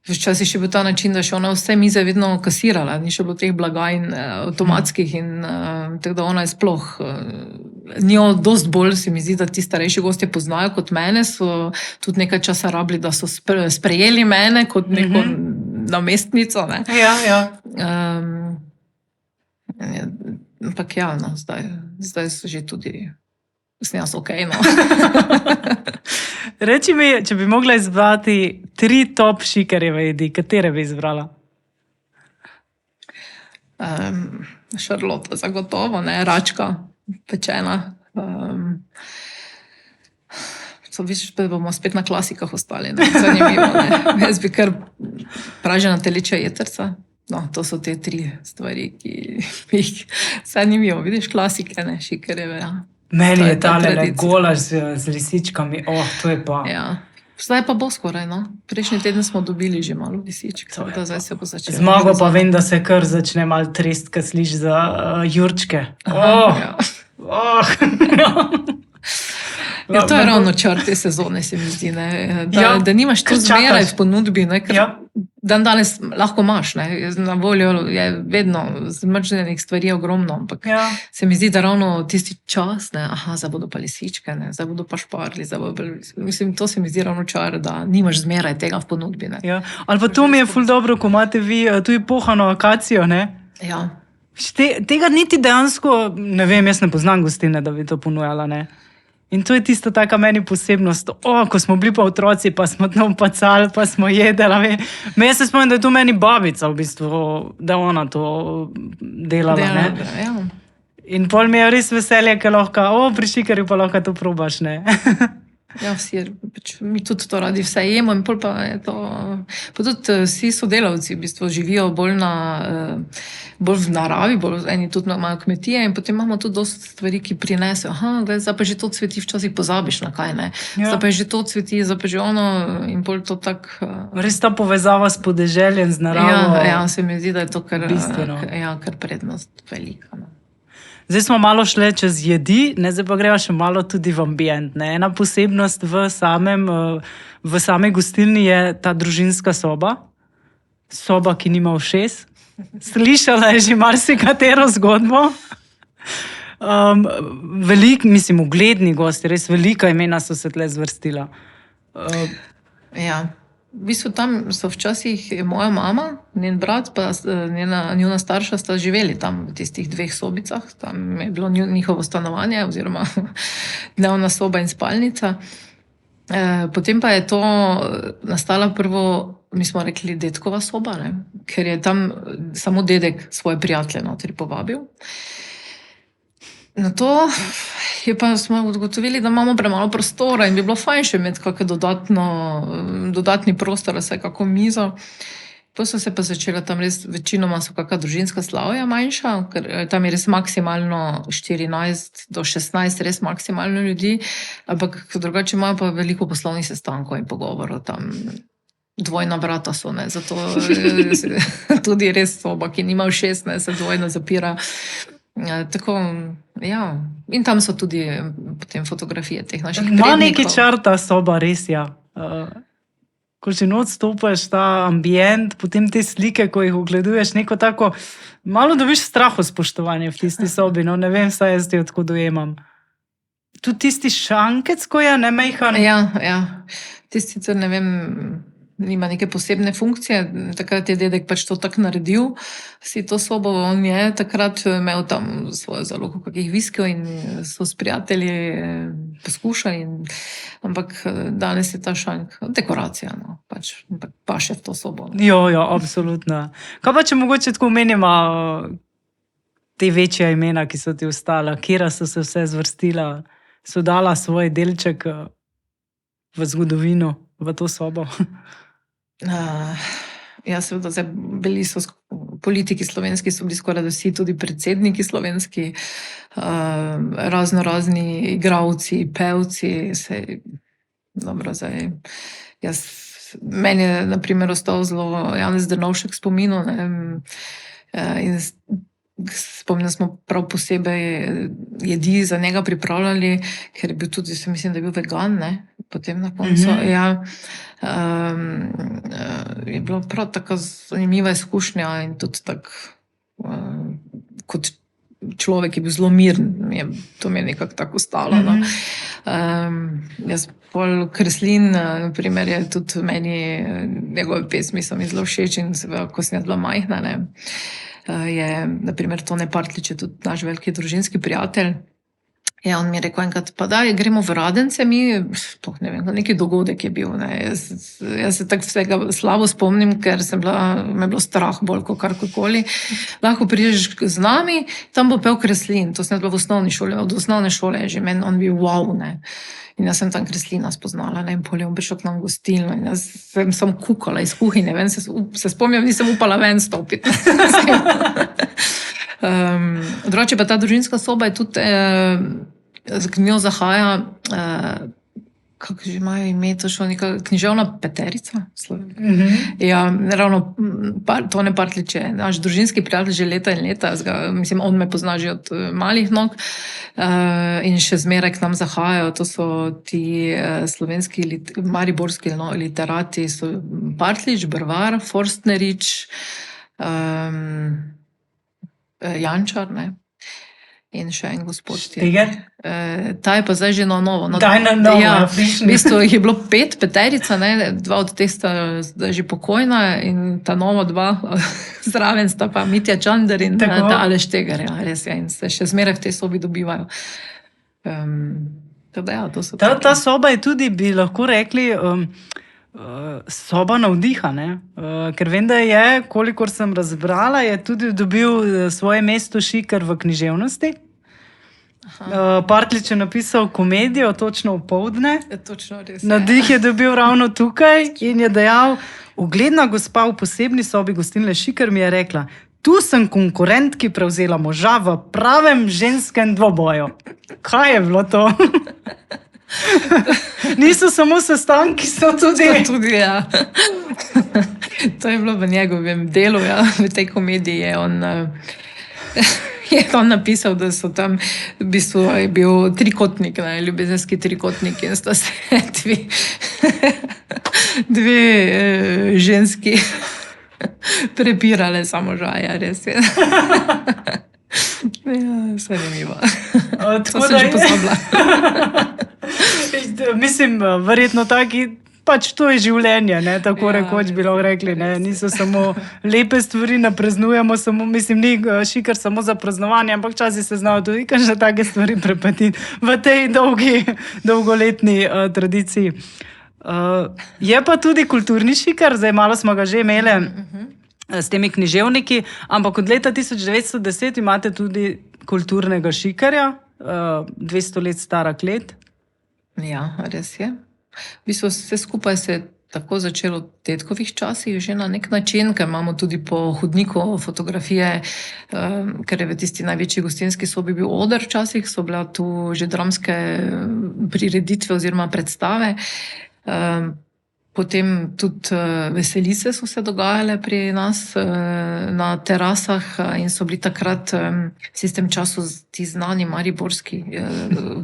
Včasih še bil ta način, da še ona vse mize vedno kasirala, ni še bilo teh blagajn avtomatskih in tako da ona je sploh, njo dost bolj se mi zdi, da ti starejši gostje poznajo kot mene, so tudi nekaj časa rabili, da so sprejeli mene kot neko namestnico, ne. Ja. Ampak ja, no, zdaj so že tudi s nas okej, no. Reči mi, če bi mogla izbrati 3 top šikarjeve jedi, katere bi izbrala? Šarlota zagotovo, ne, račka, pečena. Vidiš, da bomo spet na klasikah ostali, ne, zanimivo, ne. Jaz bi kar pražena telečja jetrca. No, to so te 3 stvari, ki jih zanimivo, vidiš, klasike, ne, šikarjeve, ja. Meni je tale golaž z lisičkami, to je pa... Ja. Zdaj pa bo skoraj, no. Prejšnji teden smo dobili že malo lisičk, tako da zdaj se bo začelo. Zmago pa vem, da se kar začne malo trest, ko sliš za jurčke. Ja. Ja, to je ravno čar te sezone, se mi zdi, ne. Da nimaš to zmeraj v ponudbi, ne, ker dan danes lahko imaš, ne. Na voljo je vedno zmrznjenih stvari ogromno, ampak se mi zdi, da ravno tisti čas, ne, zdaj bodo pa lisičke, ne, zdaj bodo pa šparli, mislim, to se mi zdi ravno čar, da nimaš zmeraj tega v ponudbi, ne. Ja, ali pa to mi je ful dobro, ko imate vi tudi pohano akacijo, ne. Ja. Tega niti dejansko, ne vem, jaz ne poznam gostilne, da bi to ponujala, ne. In to je tista taka meni posebnost. Ko smo bili pa otroci, pa smo tam pacali, pa smo jedeli. Jaz se spomnim, da je to meni babica v bistvu, da ona to delala, ne. Ja. In pol mi je res veselje, ker lahko, pri šikarju pa lahko to probaš, ne. Ja, mi tudi to radi vse jemo in pol pa je to... Pa tudi vsi sodelavci v bistvu živijo bolj v naravi, eni tudi imajo kmetije in potem imamo tudi dosti stvari, ki prinesejo. Zdaj pa že to cveti, včasih pozabiš na kaj, ne. Zdaj pa že to cveti, zdaj pa že ono in pol to tak... Res ta povezava s podeželjem, z naravo. Ja, se mi zdi, da je to kar prednost velika, no. Zdaj smo malo šle čez jedi, zdaj pa greva še malo tudi v ambient, ne. Ena posebnost v samej gostilni je ta družinska soba. Soba, ki nima ušes. Slišala je že marsikatero zgodbo. Ugledni gosti, res velika imena so se tle zvrstila. Ja. V bistvu tam so včasih moja mama, njen brat pa njuna starša sta živeli tam v tistih 2 sobicah. Tam je bilo njihovo stanovanje oziroma dnevna soba in spalnica. Potem pa je to nastala prvo, mi smo rekli, dedkova soba, ne? Ker je tam samo dedek svoje prijatelje notri povabil. Na to je pa smo ugotovili, da imamo premalo prostora in bi bilo fajn še imeti kakšen dodatni prostor, vsaj kako mizo. To so se pa začela tam res, večinoma so kakšna družinska slavja manjša, ker tam je res maksimalno 14 do 16, res maksimalno ljudi, ampak drugače imajo pa veliko poslovnih sestankov in pogovorov tam. Dvojna vrata so, ne, zato tudi res soba, ki nima ušes, ne, se dvojno zapira. Tako, ja. In tam so tudi potem fotografije teh naših prednikov. Ma neki čar ta soba, res, ja. Ko že noč stopaš, ta ambient, potem te slike, ko jih ogleduješ, neko tako, malo dobiš straho spoštovanje v tisti sobi, no, ne vem, saj jaz ti odkud dojemam. Tudi tisti šankec, ko je, ne, mejhan. Ja. Tisti, ne vem, nima neke posebne funkcije, takrat je dedek pač to tako naredil, si to sobo, on je takrat imel tam svojo zalogo kakih viskijev in so s prijatelji poskušali, ampak danes je ta šank dekoracija, no, pa še v to sobo. No. Jo, absolutno. Kaj pa, če mogoče tako omenimo te večje imena, ki so ti ostala, kjera so se vse zvrstila, so dala svoj delček v zgodovino, v to sobo? Ja, seveda, bili so politiki slovenski, so bili skoraj vsi, tudi predsedniki slovenski, razno razni igravci, pevci, dobro, zdaj, meni je, na primer, ostal zelo Janez Drnovšek spominu, ne, in spomnim, smo prav posebej jedi za njega pripravljali, ker je bil tudi, mislim, da je bil vegan, ne, potem na koncu, ja. Je bilo prav tako zanimiva izkušnja in tudi tak, kot človek je bil zelo miren, to mi je nekako tako ostalo, no. Jaz pol Kreslin, na primer, je tudi meni, njegove pesmi so mi zelo všeč in seveda, ko sem jaz bila majhna, ne, je, na primer, Tone Partlič je tudi naš veliki družinski prijatelj. Ja, on mi je rekel enkrat, pa daj, gremo v Radence, sploh ne vem, neki dogodek je bil, ne. Jaz se tako vsega slabo spomnim, ker me je bilo strah bolj kot karkoli. Lahko prideš z nami, tam bo pel Kreslin, to sem bila v osnovni šoli, od osnovne šole je že meni on bil wow, ne. In jaz sem tam Kreslina spoznala, ne, in pol je on prišel k nam v gostilno in jaz sem samo kukala iz kuhinje, ven, se spomnim, nisem upala ven stopiti. Drugače pa ta družinska soba je tudi, k njo zahaja, kako že imajo ime, to šlo neka književna peterica. Ja, ravno Tone Partlič je naš družinski prijatelj že leta in leta, mislim, on me pozna že od malih nog, in še zmeraj k nam zahajajo, to so ti slovenski, mariborski literati, so Partlič, Brvar, Forstnerič, Jančar, ne, in še en gospod. Šteger? Ta je pa zdaj že na novo. Daj na novo, ja, frišno. v bistvu jih je bilo 5, peterica, ne, 2 od teh sta zdaj že pokojna in ta nova 2, zraven sta pa Mitja Čander in ta Aleš Šteger, ja, res je, in se še zmeraj v tej sobi dobivajo. Ja, to so ta soba je tudi, bi lahko rekli, soba navdiha, ne? Ker vem, da je, kolikor sem razbrala, je tudi dobil svoje mesto Šikar v književnosti. Partlič je napisal komedijo točno opoldne. Točno, res. Navdih je dobil ravno tukaj in je dejal, ugledna gospa v posebni sobi gostilne Šikar mi je rekla, tu sem konkurentki prevzela moža v pravem ženskem dvoboju. Kaj je bilo to? Niso samo sestanki, so tudi, ja. To je bilo v njegovem delu, ja. V tej komediji je on napisal, da so tam, v bistvu je bil trikotnik, ne, ljubezenski trikotnik in sta se dve ženski prepirale samo žaja, res je. Ja, zanimivo. To sem že pozabila. Mislim, verjetno taki, pač to je življenje, ne, tako rekoč bi lahko rekli, ne, niso samo lepe stvari, ne praznujemo samo, mislim, ni Šikar samo za praznovanje, ampak včasih se znajo tudi kakšne take stvari prepetiti v tej dolgoletni tradiciji. Je pa tudi kulturni Šikar, zdaj malo smo ga že imeli s temi književniki, ampak od leta 1910 imate tudi kulturnega Šikarja, 200 let stara klet. Ja, res je. V bistvu vse skupaj se je tako začelo v tetkovih časih, že na nek način, ker imamo tudi po hodniku fotografije, ker je v tisti največji gostinski sobi bil oder včasih, so bile tu že dramske prireditve oziroma predstave. Potem tudi veselice so se dogajale pri nas na terasah in so bili takrat v tistem času ti znani mariborski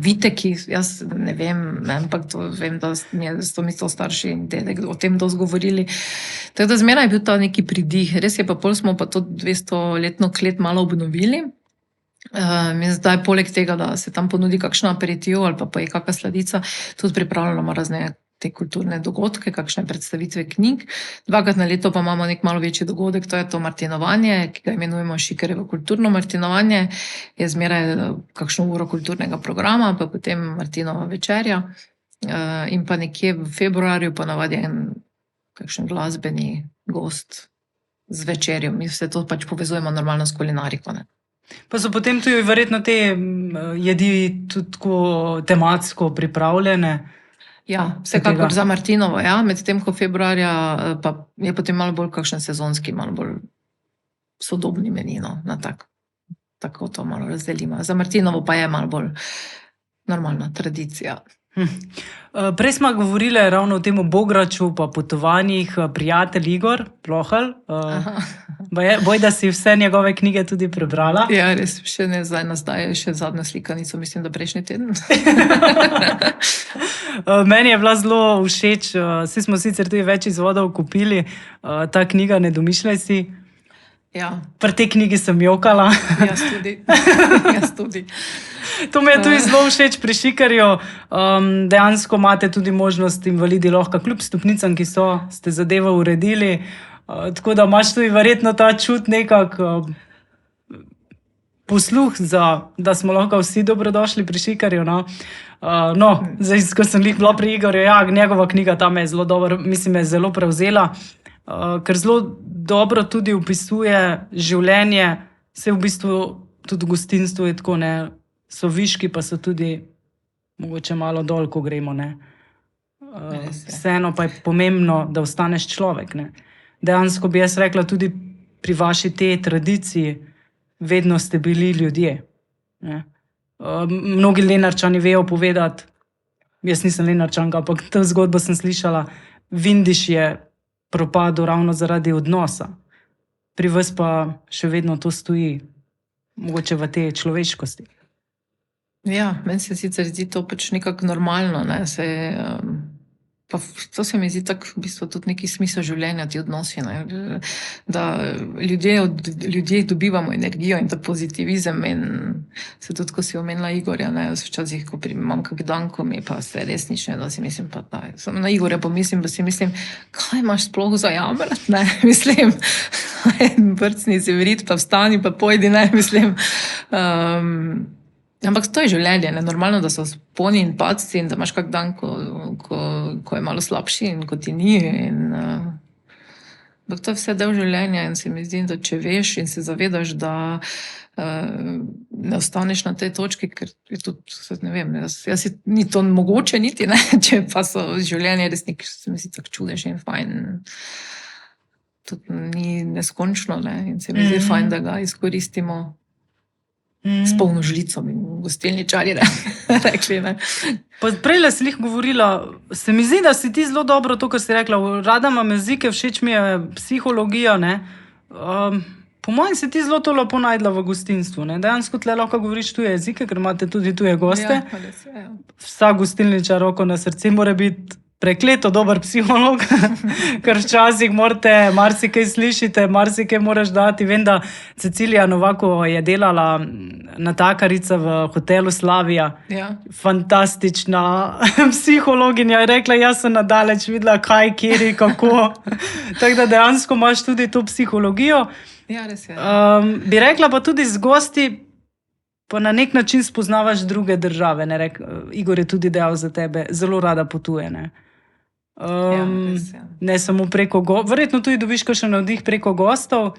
viteki, jaz ne vem, ampak to vem, da so mi to starši in dedek o tem dosti govorili. Tako da zmeraj je bil ta neki pridih. Res je, pa pol smo pa to 200-letno klet malo obnovili. In zdaj poleg tega, da se tam ponudi kakšna aperitiv ali pa je kakšna sladica, tudi pripravljamo razne te kulturne dogodke, kakšne predstavitve knjig. 2-krat na leto pa imamo nek malo večji dogodek, to je to martinovanje, ki ga imenujemo Šikarjevo kulturno martinovanje. Je zmeraj kakšno uro kulturnega programa, pa potem Martinova večerja. In pa nekje v februarju ponavadi kakšen glasbeni gost z večerjo. Mi vse to pač povezujemo normalno s kulinariko, ne. Pa so potem tudi verjetno te jedi tudi tako tematsko pripravljene. Ja, vsekakor tega. za Martinovo, ja, medtem ko februarja pa je potem malo bolj kakšen sezonski, malo bolj sodobni meni, no, na tako to malo razdelimo. Za Martinovo pa je malo bolj normalna tradicija. Prej smo govorili ravno o tem Bograču, pa potovanjih, prijatelj Igor Plohelj. Boj, da si vse njegove knjige tudi prebrala. Ja, res, še ne zdaj nastaja, še zadnja slikanico, mislim, da prejšnji teden. Meni je bila zelo všeč, vsi smo sicer tudi več izvodov kupili, ta knjiga Ne domišljaj si. Ja, Pri tej knjigi sem jokala. jaz tudi. Jaz tudi. To mi je tudi zelo všeč pri Šikarju. Dejansko imate tudi možnost, invalidi lahko kljub stopnicam, ki ste zadevo uredili. Tako da imaš tudi verjetno ta čut nekako posluh, da smo lahko vsi dobrodošli pri Šikarju. Zdaj, ko sem bila pri Igorju, ja, njegova knjiga tam je zelo dobra, mislim, je zelo prevzela, ker zelo dobro tudi opisuje življenje, vse v bistvu tudi v gostinstvu je tako, ne, so viški, pa so tudi mogoče malo dol, ko gremo, ne. Vseeno pa je pomembno, da ostaneš človek, ne. Dejansko bi jaz rekla tudi pri vaši tej tradiciji, vedno ste bili ljudje, ne. Mnogi Lenarčani vejo povedati, jaz nisem Lenarčanka, ampak to zgodbo sem slišala, Vindiš je propadel ravno zaradi odnosa. Pri vas pa še vedno to stoji, mogoče v tej človeškosti. Ja, meni se sicer zdi to pač nekako normalno, ne, pa to se mi zdi tako v bistvu tudi neki smisel življenja, ti odnosi, ne, da ljudje dobivamo energijo in ta pozitivizem in se tudi, ko si omenila Igorja, ne, včasih, ko imam kak dan, ko mi pa se resnično, da si mislim, pa da, na Igorja pomislim, da si mislim, kaj imaš sploh za jamrati, ne, mislim, brcni se vrit, pa vstani, pa pojdi, ne, mislim, ampak to je življenje, ne? Normalno, da so sponi in padci in da imaš kak dan, ko je malo slabši in ko ti ni. Ampak to je vse del življenja in se mi zdi, da če veš in se zavedaš, da ne ostaneš na tej točki, ker je tudi, ne vem, jaz si ni to mogoče niti, ne? Če pa so življenje res nekaj, se mi zdi tako čudež in fajn. Tudi ni neskončno, ne? In se mi zdi fajn, da ga izkoristimo. S polno žlico bi gostilničarji rekli. Ne? Prej si jih govorila, se mi zdi, da si ti zelo dobro to, kar si rekla, rada imam jezike, všeč mi je psihologija. Ne? Po mojem si ti zelo to lepo najdla v gostinstvu. Ne? Dejansko tle lahko govoriš tuje jezike, ker imate tudi tuje goste. Ja. Vsak gostilničar, roko na srce, mora biti prekleto dober psiholog, ker včasih morate marsikaj slišite, marsikaj moraš dati. Vem, da Cecilija Novako je delala natakarica v hotelu Slavija. Ja. Fantastična psihologinja. Je rekla, jaz sem nadaleč videla, kaj, kjeri, kako. Tako da dejansko imaš tudi to psihologijo. Ja, res je. Bi rekla pa tudi z gosti, pa na nek način spoznavaš druge države. Igor je tudi dejal za tebe, zelo rada potuje. Ne? Ne samo preko verjetno tudi dobiš kakšen navdih preko gostov,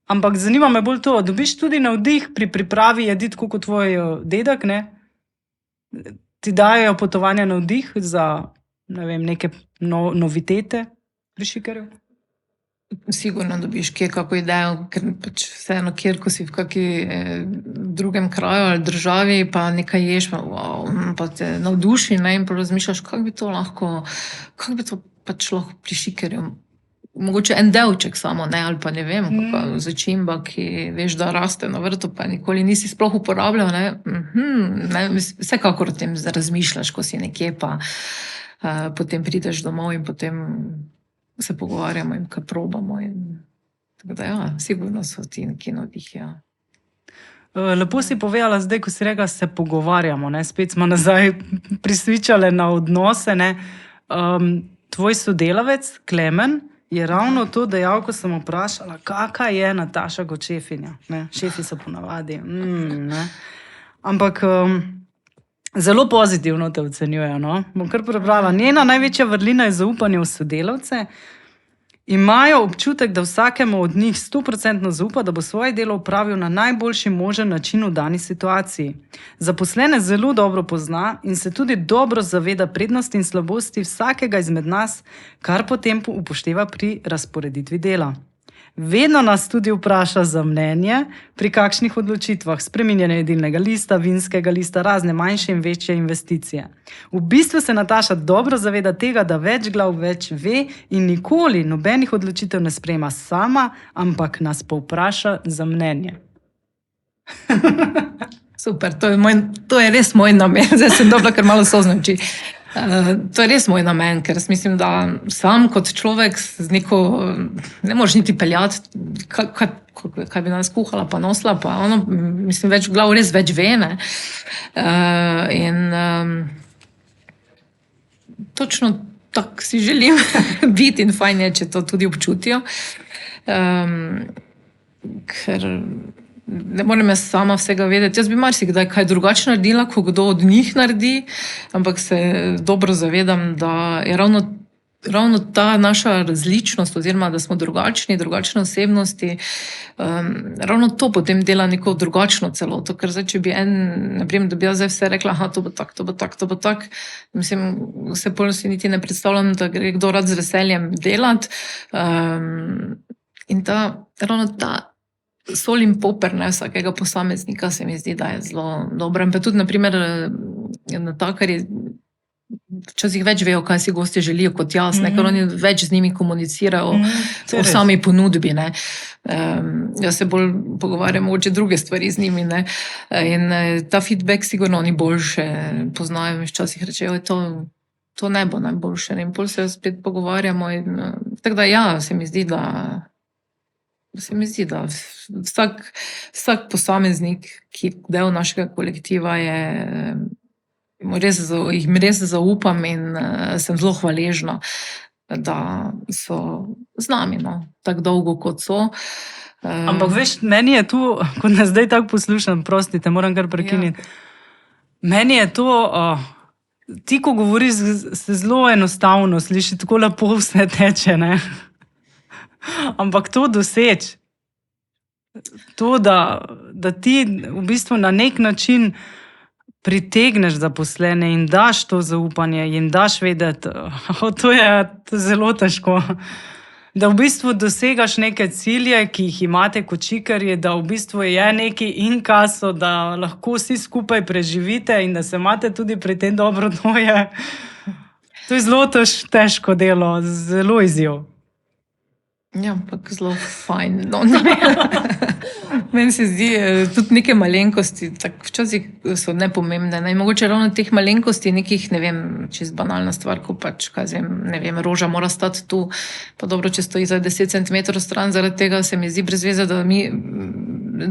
ampak zanima me bolj to, dobiš tudi navdih pri pripravi jedi, tako kot tvoj dedek, ne? Ti dajo potovanja navdih za, ne vem, neke novitete pri Šikarju? Sigurno dobiš kje kako idejo, ker pač vseeno, kjer, ko si v kaki drugem kraju ali državi, pa nekaj ješ, pa te navduši, ne, in pa razmišljaš, kako bi to pač lahko pri Šikarju. Mogoče en delček samo, ne, ali pa ne vem, kakva začimba, ki veš, da raste na vrtu, pa nikoli nisi sploh uporabljal, ne, vsekakor o tem razmišljaš, ko si nekje, pa potem prideš domov in potem se pogovarjamo in kaj probamo. Tako da ja, sigurno so ti neki navdih, ja. Lepo si povedala zdaj, ko si rekla, se pogovarjamo, ne? Spet smo nazaj prisvičale na odnose, ne? Tvoj sodelavec, Klemen, je ravno to dejal, ko sem vprašala, kaka je Nataša kot šefinja. Ne? Šefi so ponavadi. Ne? Ampak zelo pozitivno te ocenjujejo. No? Bom kar prebrala. Njena največja vrlina je zaupanje v sodelavce Imajo občutek, da vsakemu od njih 100% zaupa, da bo svoje delo opravil na najboljši možen način v dani situaciji. Zaposlene zelo dobro pozna in se tudi dobro zaveda prednosti in slabosti vsakega izmed nas, kar potem upošteva pri razporeditvi dela. Vedno nas tudi vpraša za mnenje pri kakšnih odločitvah, spreminjanje jedilnega lista, vinskega lista, razne manjše in večje investicije. V bistvu se Nataša dobro zaveda tega, da več glav več ve in nikoli nobenih odločitev ne sprejema sama, ampak nas povpraša za mnenje. Super, to je res moj namen. Zdaj sem dobila kar malo solzne oči. To je res moj namen, ker mislim, da sam kot človek z neko, ne moreš niti peljati, kaj bi nas kuhala, pa nosila, pa ono, mislim, več glav res več ve, ne. Točno tako si želim biti in fajn je, če to tudi občutijo. Ker ne morem jaz sama vsega vedeti. Jaz bi marsikdaj kaj drugače naredila, ko kdo od njih naredi, ampak se dobro zavedam, da je ravno ta naša različnost, oziroma da smo drugačne osebnosti, ravno to potem dela neko drugačno celoto. Ker zdaj, če bi naprimer, da bi jaz zdaj vse rekla, to bo tak, mislim, se pol si niti ne predstavljam, da gre kdo rad z veseljem delati. In ravno ta sol in poper vsakega posameznika se mi zdi, da je zelo dobro. In pa tudi, naprimer, natakarji včasih več vejo, kaj si gostje želijo kot jaz, ker oni več z njimi komunicirajo o sami ponudbi. Jaz se bolj pogovarjam mogoče druge stvari z njimi. In ta feedback sigurno oni boljše poznajo. Včasih rečejo, to ne bo najboljše. In pol se spet pogovarjamo. Tako da ja, se mi zdi, da vsak posameznik, ki je del našega kolektiva, jim res zaupam in sem zelo hvaležna, da so z nami tako dolgo, kot so. Ampak veš, meni je tu, ko nas zdaj tako poslušam, prostite, moram kar prekiniti. Meni je to, ti, ko govoriš, se zelo enostavno sliši, tako lepo vse teče, ne? Ampak to doseči, to, da ti v bistvu na nek način pritegneš zaposlene in daš to zaupanje, jim daš vedeti, to je zelo težko. Da v bistvu dosegaš neke cilje, ki jih imate kot čikarji, da v bistvu je neki inkaso, da lahko vsi skupaj preživite in da se imate tudi pri tem dobro, to je zelo težko delo, zelo izziv. Ja, ampak zelo fajn. Meni se zdi, tudi neke malenkosti, tako včasih so nepomembne. Mogoče ravno teh malenkosti, nekih, ne vem, čist banalna stvar, ko pač, ne vem, roža mora stati tu, pa dobro, če stoji za 10 centimetrov stran, zaradi tega se mi zdi brez veze, da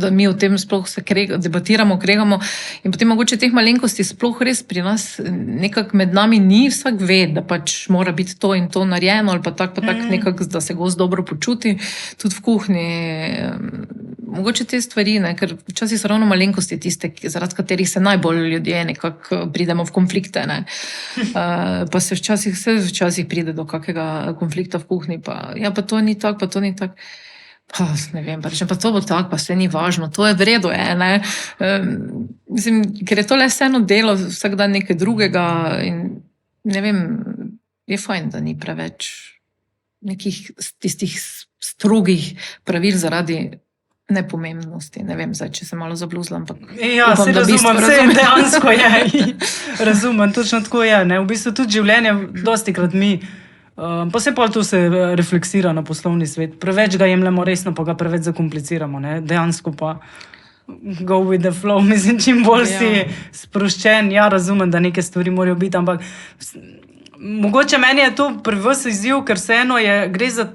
mi o tem sploh se debatiramo, kregamo. In potem mogoče teh malenkosti sploh res pri nas nekako med nami ni, vsak ve, da pač mora biti to in to narejeno, ali pa tak nekako, da se gost dobro počuti, tudi v kuhinji. Mogoče te stvari, ker včasih so ravno malenkosti tiste, zaradi katerih se najbolj ljudje nekako pridemo v konflikte. Pa se včasih pride do kakega konflikta v kuhinji, pa to ni tako, pa to ni tako. Pa ne vem, pa rečem, pa to bo tako, pa vse ni važno, to je v redu, Mislim, ker je to le vseeno delo, vsak dan nekaj drugega in ne vem, je fajn, da ni preveč nekih tistih strogih pravil zaradi nepomembnosti. Ne vem, zdaj, če se malo zabluzlam, ampak upam, da razumem, vse dejansko je. Razumem, točno tako je. V bistvu tudi življenje dostikrat mi, pa se pa to se refleksira na poslovni svet. Preveč ga jemljemo resno, pa ga preveč zakompliciramo. Dejansko pa go with the flow. Mislim, čim bolj si sproščen, razumem, da neke stvari morajo biti, ampak mogoče meni je to pri vas izziv, ker vseeno gre za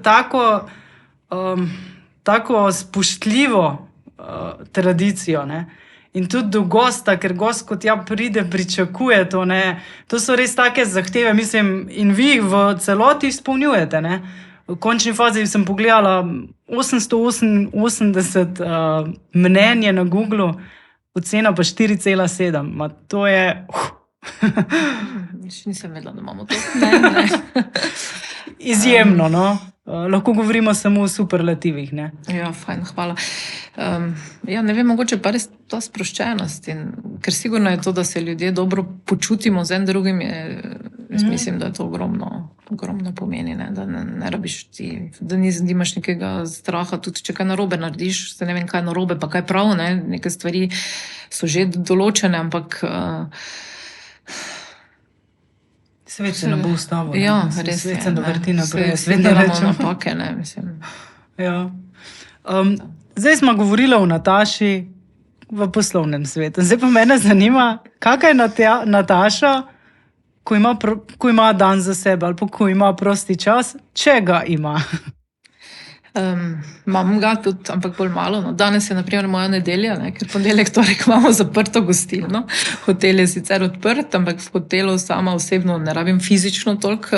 tako spoštljivo tradicijo, in tudi do gosta, ker gost, kot pride, pričakuje to, to so res take zahteve, mislim, in vi jih v celoti izpolnjujete, V končni fazi sem pogledala 888 mnenje na Googlu, ocena pa 4,7. To je... Še nisem vedela, da imamo to. Izjemno, lahko govorimo samo o superlativih. Ne? Ja, fajn, hvala. Ja, ne vem, mogoče pa res ta sproščenost. Ker sigurno je to, da se ljudje dobro počutimo z en drugim, jaz mislim, da je to ogromno pomeni, ne? Da ne rabiš ti, da nimaš nekega straha, tudi če kaj narobe narediš, se ne vem, kaj je narobe, pa kaj prav, ne? Neke stvari so že določene, ampak svet se ne bo ustavil. Ja, res svet se ne vrti naprej. Svet delamo napake, ne, mislim. Ja. Zdaj smo govorili o Nataši v poslovnem svetu. Zdaj pa mene zanima, kakaj je Nataša, ko ima dan za sebe ali pa ko ima prosti čas, če ga ima. Imam ga tudi, ampak bolj malo. No. Danes je naprimer moja nedelja, ne, ker ponedeljek, torek imamo zaprto gostilno. Hotel je sicer odprt, ampak v hotelu sama osebno ne rabim fizično toliko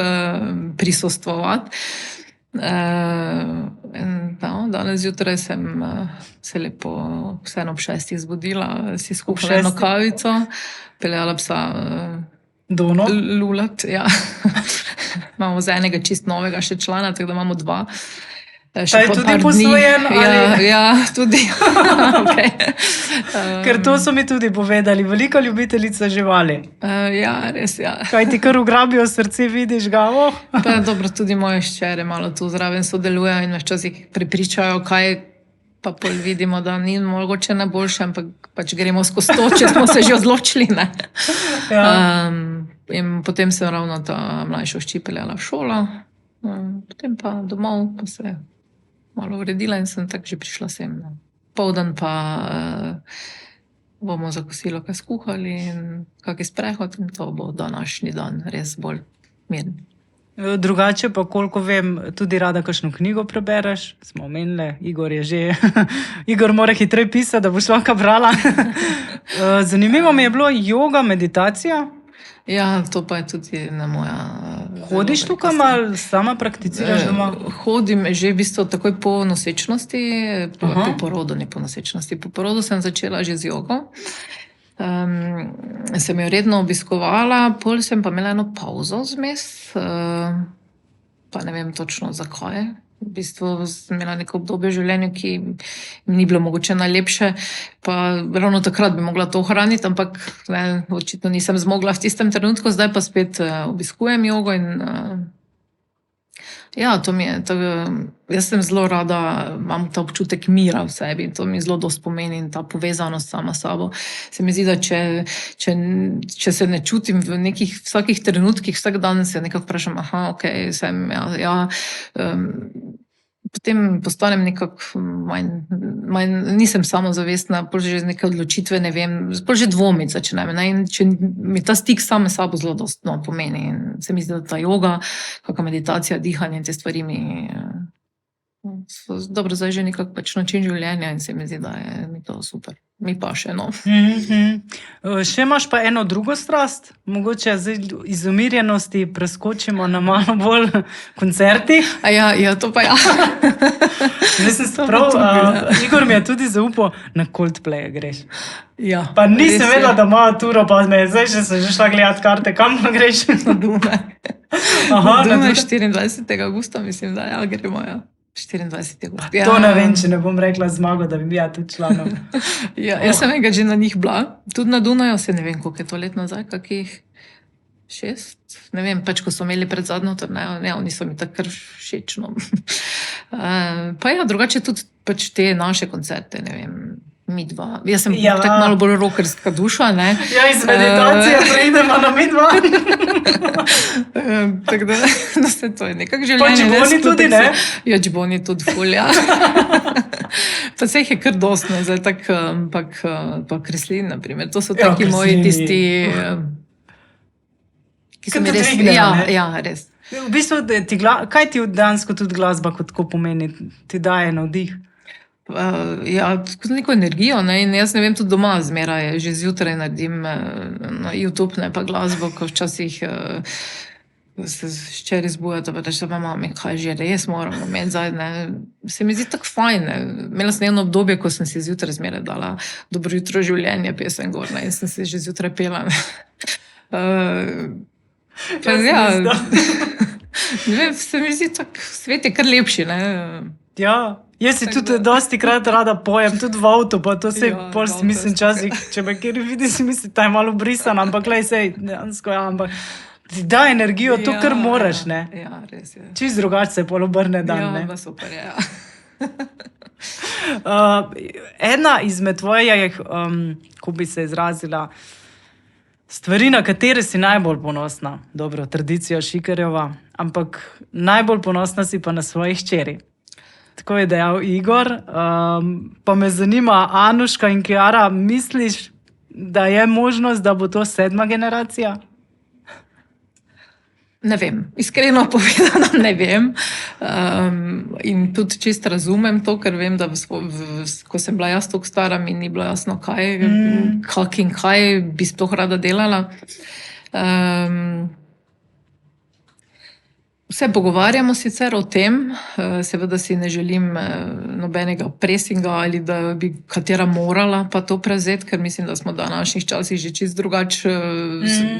prisostvovati. Danes zjutraj sem se lepo vseeno ob 6 zbudila, si skuhala eno kavico, peljala psa Dono? lulat. Ja. Imamo za enega čist novega še člana, tako da imamo 2. Ta je tudi posvojen? Ja, tudi. Okay. Ker to so mi tudi povedali, velika ljubiteljica živali. Ja, res, ja. Kaj ti kar ugrabijo srce, vidiš ga? Pa dobro, tudi moje hčere malo tu zraven sodelujejo in me včasih prepričajo, kaj pa pol vidimo, da ni mogoče najboljše, ampak pač gremo skozi to, če smo se že odločili. Ne? Ja. In potem sem ravno ta mlajšo hči peljala v šolo, potem pa domov, pa se malo uredila in sem tako že prišla sem. Poldan pa bomo za kosilo kaj skuhali in kakšen sprehod in to bo današnji dan res bolj miren. Drugače pa, koliko vem, tudi rada kakšno knjigo prebereš. Smo omenili, Igor je že... Igor mora hitreje pisati, da boš lahko brala. Zanimivo mi je bilo joga, meditacija. Ja, to pa je tudi na moja... Hodiš tukaj malo, sama prakticiraš doma? Hodim že v bistvu takoj po nosečnosti, po porodu, ne po nosečnosti. Po porodu sem začela že z jogo. Sem jo redno obiskovala, pol sem pa imela eno pauzo zmes, pa ne vem točno zakaj. V bistvu sem imela neko obdobje v življenju, ki ni bilo mogoče najlepše, pa ravno takrat bi mogla to ohraniti, ampak ne, očitno nisem zmogla v tistem trenutku, zdaj pa spet obiskujem jogo in ja, to mi je, jaz sem zelo rada, imam ta občutek mira v sebi in to mi zelo dosti pomeni in ta povezanost sama s sabo. Se mi zdi, da če se ne čutim v nekih vsakih trenutkih, vsak dan se nekako vprašam, ok, sem, ja, potem postanem nekako manj, nisem samozavestna, pol že neke odločitve ne vem, pol že dvomiti začnem. In če mi ta stik same s sabo zelo dostno pomeni in se mi zdi, da ta joga, kakšna meditacija, dihanje in te stvari mi so dobro zdaj že nekako pač način življenja in se mi zdi, da je mi to super. Mi pa še, no. Še imaš pa eno drugo strast? Mogoče iz umirjenosti preskočimo na malo bolj koncerti? Ja, to pa ja. Igor mi je tudi zaupal, na Coldplay greš. Ja, pa nisem vedela, da ima turo, pa zdaj še sem že šla gledati karte, kam pa greš? Na Dunaj. Na Dunaj 24. augusta, mislim, da ja, gremo, ja. 24. augusta. Ja. To ne vem, če ne bom rekla zmago, da bi bila tudi članom. Ja, jaz sem enkrat že na njih bila, tudi na Dunaju, se ne vem, koliko je to let nazaj, kakih 6, ne vem, pač ko so imeli pred zadnjo turnejo, ne, oni so mi tako všečno. Pa ja, drugače tudi pač te naše koncerte, ne vem, mi dva. Jaz sem tako malo bolj rockerska duša, ne. Ja, iz meditacije preidemo na mi dva. Tako da, no se to je nekak življenje. Pa Džiboni tudi, ne? Ja, Džiboni tudi ful, ja. Pa se jih je kar dost, ne, zdaj tak, pa Kreslin, naprimer. To so taki moji tisti, ki so mi res... Ja, res. V bistvu, kaj ti dejansko tudi glasba kot ko pomeni? Ti daje navdih? Ja, neko energijo, ne, in jaz ne vem, tudi doma zmeraj, že zjutraj naredim na YouTube, ne, pa glasbo, ko včasih se ščeri zbujata, pa reče, mami, kaj že res moramo imeti zdaj, ne. Se mi zdi tako fajn, ne. Imela sem eno obdobje, ko sem si zjutraj zmeraj dala Dobro jutro življenje, pesem gor, ne, in sem se že zjutraj pela, ne. Ne vem, se mi zdi tak, svet je kar lepši, ne? Ja, jaz si Tako tudi da- dosti krat rada pojem, tudi v avtu, pa to se Ja, pol v si avtu mislim je časih, če me kjer vidi, si misli, da je malo brisan, ampak lej sej, dejansko ja, ampak ti da energijo, to kar moraš, ne. Ja, res je. Čist drugače se pol obrne dan, Ja, ne. pa super je, ja. Ena izmed tvojih, ko bi se izrazila, stvari, na katere si najbolj ponosna, dobro, tradicija Šikerjeva, ampak najbolj ponosna si pa na svojih hčeri. Tako je dejal Igor. Pa me zanima, Anuška in Kiara, misliš, da je možnost, da bo to 7. generacija? Ne vem, iskreno povedano ne vem. In tudi čist razumem to, ker vem, da ko sem bila jaz toliko stara, mi ni bilo jasno, kak in kaj bi sploh rada delala. Se pogovarjamo sicer o tem, seveda si ne želim nobenega presinga ali da bi katera morala pa to prevzeti, ker mislim, da smo v današnjih časih že čist drugače,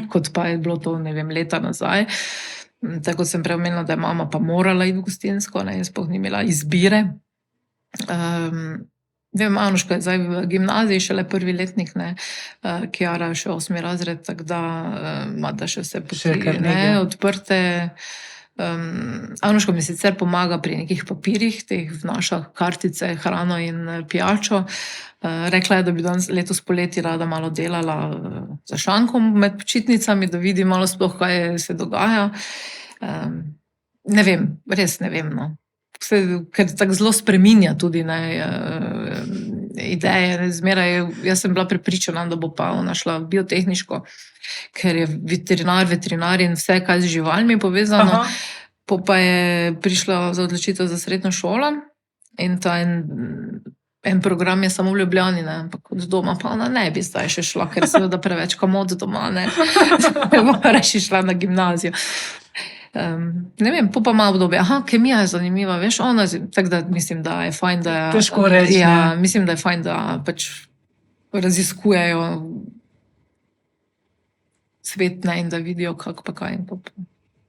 kot pa je bilo to, ne vem, leta nazaj. Tako kot sem prej omenila, da je mama pa morala iti v gostinsko, ne, jaz sploh ni imela izbire. Vem, Anuška je zdaj v gimnaziji, šele 1. letnik, ne, Kiara je še 8. razred, tako da ima da še vse Še kar poti, nekaj. ne, odprte. Anuška mi sicer pomaga pri nekih papirjih, teh vnaša kartice, hrano in pijačo. Rekla je, da bi danes letos poleti rada malo delala za šankom med počitnicami, da vidi malo sploh, kaj se dogaja. Ne vem, res ne vem, no. Ker tako zelo spreminja tudi, ne, ideje. Zmeraj, jaz sem bila prepričana, da bo pa ona šla v biotehniško, ker je veterinar in vse, kaj z živalmi povezano. Aha. Pa je prišla za odločitev za srednjo šolo in ta en program je samo v Ljubljani, ne, ampak od doma pa ona ne bi zdaj še šla, ker je seveda preveč komod doma, ne. Bo reči šla na gimnazijo. Ne vem, pa ima obdobje, kemija je zanimiva, veš, tako da mislim, da je fajn, da Težko reči, ja, ne. mislim, da je fajn, da pač raziskujejo svet, ne, in da vidijo, kako pa kaj.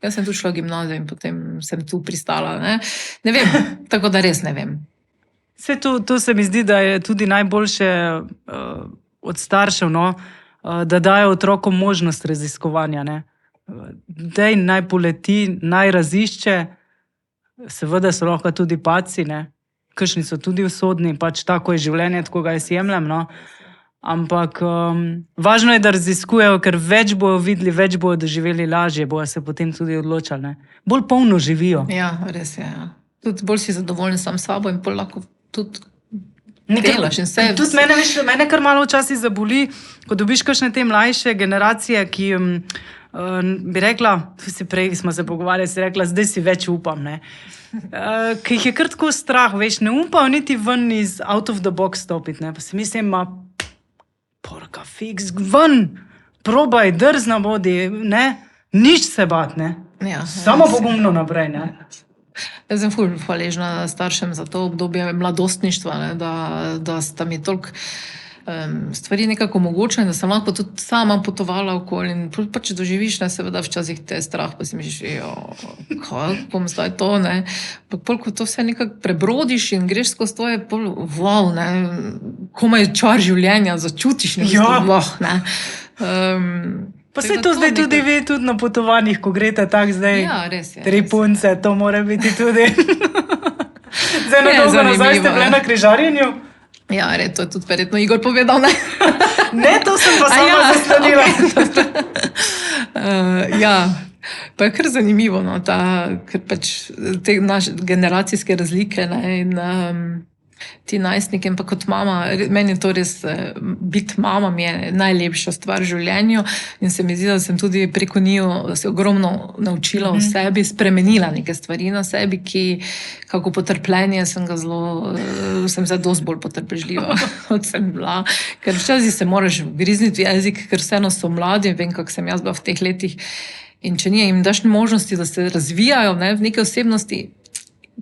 Jaz sem tu šla v gimnazijo in potem sem tu pristala, ne. Ne vem, tako da res ne vem. Vse to se mi zdi, da je tudi najboljše od staršev, no, da dajo otrokom možnost raziskovanja, ne. Dej naj poleti, naj razišče, seveda so lahko tudi padci, ne. Kakšni so tudi usodni, pač tako je življenje, tako ga jaz jemljem, no. Ampak važno je, da raziskujejo, ker več bojo videli, več bojo doživeli, lažje bojo se potem tudi odločali, ne. Bolj polno živijo. Ja, res je, ja. Tudi bolj si zadovoljen sam s sabo in bolj lahko tudi delaš in vse. Tudi mene kar malo včasih zaboli, ko dobiš kakšne te mlajše generacije, ki bi rekla, prej smo se pogovarjali, si rekla, zdaj si več upam, ne. Ki jih je kar tako strah, veš, ne upajo niti ven iz out of the box stopiti, ne. Pa si mislim, porka, fiks, ven, probaj, drzna bodi, ne, nič se bat, ne. Ja, Samo res je. pogumno naprej, ne. Jaz sem ful hvaležna staršem za to obdobje mladostništva, ne, da sta mi toliko stvari nekako omogočili, da sem lahko tudi sama potovala okoli in pač doživiš, ne, seveda včasih te strah, pa si misliš, kaj bom zdaj to, ne. Pa pol, ko to vse nekako prebrodiš in greš skozi to, je pol, wow, ne, komaj čar življenja začutiš, ne, Ja. ne. Pa se to zdaj tudi ve, tudi na potovanjih, ko greste tak zdaj, Ja, res je. 3 punce, to mora biti tudi. Zdaj na Je dolgo nazaj ste zanimivo, bile ja. na križarjenju? Ja, res, to je tudi verjetno Igor povedal, ne. Ne, to sem pa sama zasledila. Ja, pa je kar zanimivo, no, ker pač te naše generacijske razlike, ne, in ti najstniki in pa kot mama, meni je to res, biti mama mi je najlepša stvar v življenju in se mi zdi, da sem tudi preko njiju se ogromno naučila o sebi, spremenila neke stvari na sebi, ki kako potrpljenje sem zdaj dosti bolj potrpežljiva, kot sem bila. Ker včasih se moraš grizniti v jezik, ker vseeno so mladi, vem, kak sem jaz bila v teh letih, in če jim daš možnosti, da se razvijajo, ne, v neke osebnosti,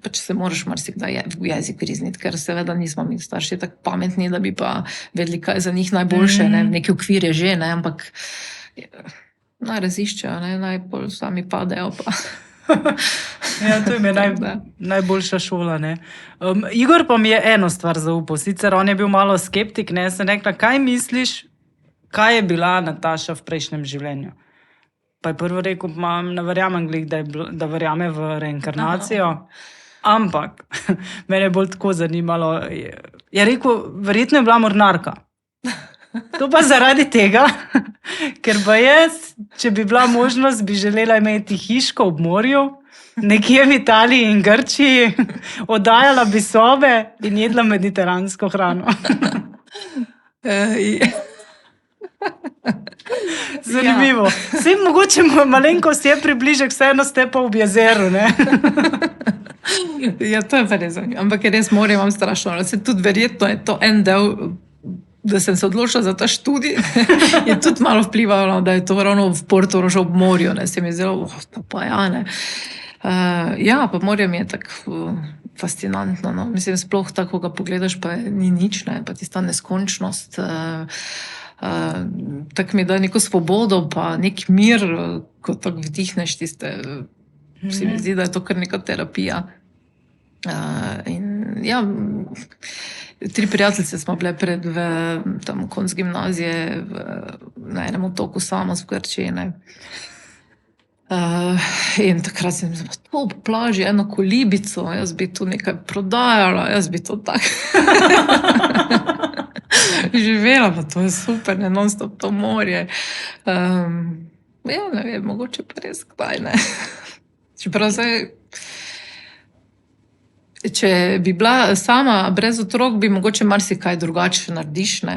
pač se moraš marsikdaj v jezik grizniti, ker seveda nismo mi starši tako pametni, da bi pa vedeli, kaj je za njih najboljše, ne, v neki okvir je že, ne, ampak naj raziščejo, ne, naj bolj sami padejo pa. Ja, to jim je Da. najboljša šola. Ne? Igor pa mi je eno stvar zaupal, sicer on je bil malo skeptik, ne? Sem rekla, kaj misliš, kaj je bila Nataša v prejšnjem življenju? Pa je prvo rekel, ne verjamem, glih, da verjame v reinkarnacijo, ampak mene je bolj tako zanimalo. Je rekel, verjetno je bila mornarka. To pa zaradi tega, ker pa jaz, če bi bila možnost, bi želela imeti hiško ob morju, nekje v Italiji in Grčiji, oddajala bi sobe in jedla mediteransko hrano. Zanimivo. Vsem mogoče malenkost je približek, vseeno ste pa v jezeru, ne? Ja, to je pa res zanimivo. Ampak res morje imam strašno. Se tudi verjetno je to en del, da sem se odločila za ta študij, je tudi malo vplivalo, da je to ravno v Portorožu ob morju, ne? Se mi je zdelo, to pa ja, ne. Ja, pa morje mi je tako fascinantno, no. Mislim, sploh tako, ko ga pogledaš, pa ni nič, ne, pa tista neskončnost, tako mi da neko svobodo, pa nek mir, ko tako vdihneš tiste, se mi zdi, da je to kar neka terapija. In ja, 3 prijateljice smo bile tam konc gimnazije na enem otoku Samos v Grčiji, ne. In takrat sem to ob plaži, eno kolibico, jaz bi tu nekaj prodajala, jaz bi to tako živela, pa to je super, ne, non-stop to morje. Ja, ne vem, mogoče pa res kdaj, ne. Čeprav če bi bila sama brez otrok, bi mogoče marsikaj drugače narediš, ne.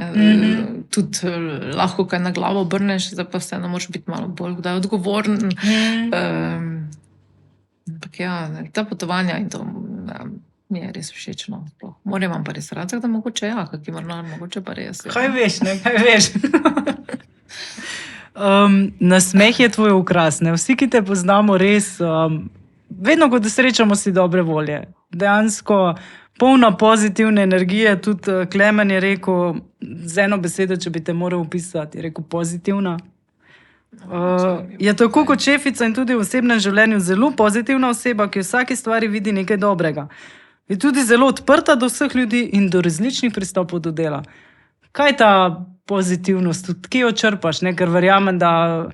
Tudi lahko kaj na glavo obrneš, zdaj pa vseeno moraš biti malo bolj kdaj odgovoren. Ampak ja, ta potovanja in to mi je res všeč, no. Morje imam pa res rad, tako da mogoče ja, kaki mornar, mogoče pa res. Ja. Kaj veš, ne, kaj veš. Nasmeh je tvoj okras, ne. Vsi, ki te poznamo, res vedno, ko te srečamo, si dobre volje. Dejansko polna pozitivne energije, tudi Klemen je rekel, z eno besedo, če bi te moral opisati, je rekel pozitivna. Je tako kot šefica in tudi v osebnem življenju zelo pozitivna oseba, ki v vsaki stvari vidi nekaj dobrega. Je tudi zelo odprta do vseh ljudi in do različnih pristopov do dela. Kaj je ta pozitivnost, kje jo črpaš, ne? Ker verjamem, da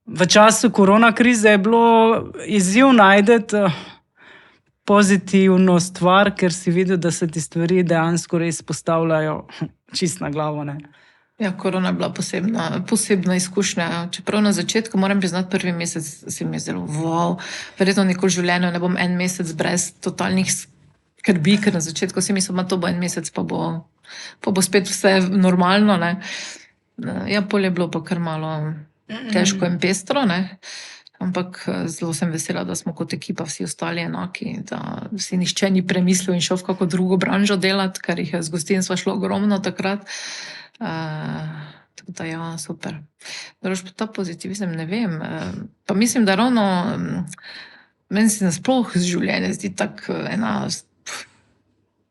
v času korona krize je bilo izziv najti pozitivno stvar, ker si videl, da se ti stvari dejansko res postavljajo čist na glavo, ne. Ja, korona je bila posebna izkušnja. Čeprav na začetku, moram priznati, prvi mesec se mi je zdelo, wow, verjetno nikoli v življenju ne bom en mesec brez totalnih skrbi, ker na začetku si mislil, to bo en mesec, pa bo spet vse normalno, ne. Ja, pol je bilo pa kar malo težko in pestro, ne. Ampak zelo sem vesela, da smo kot ekipa vsi ostali enaki, da si nihče ni premislil in šel v kako drugo branžo delati, ker jih je z gostinstva šlo ogromno takrat. Tako da ja, super. Drugače pa ta pozitivizem, ne vem. Pa mislim, da ravno meni se nasploh življenje zdi tako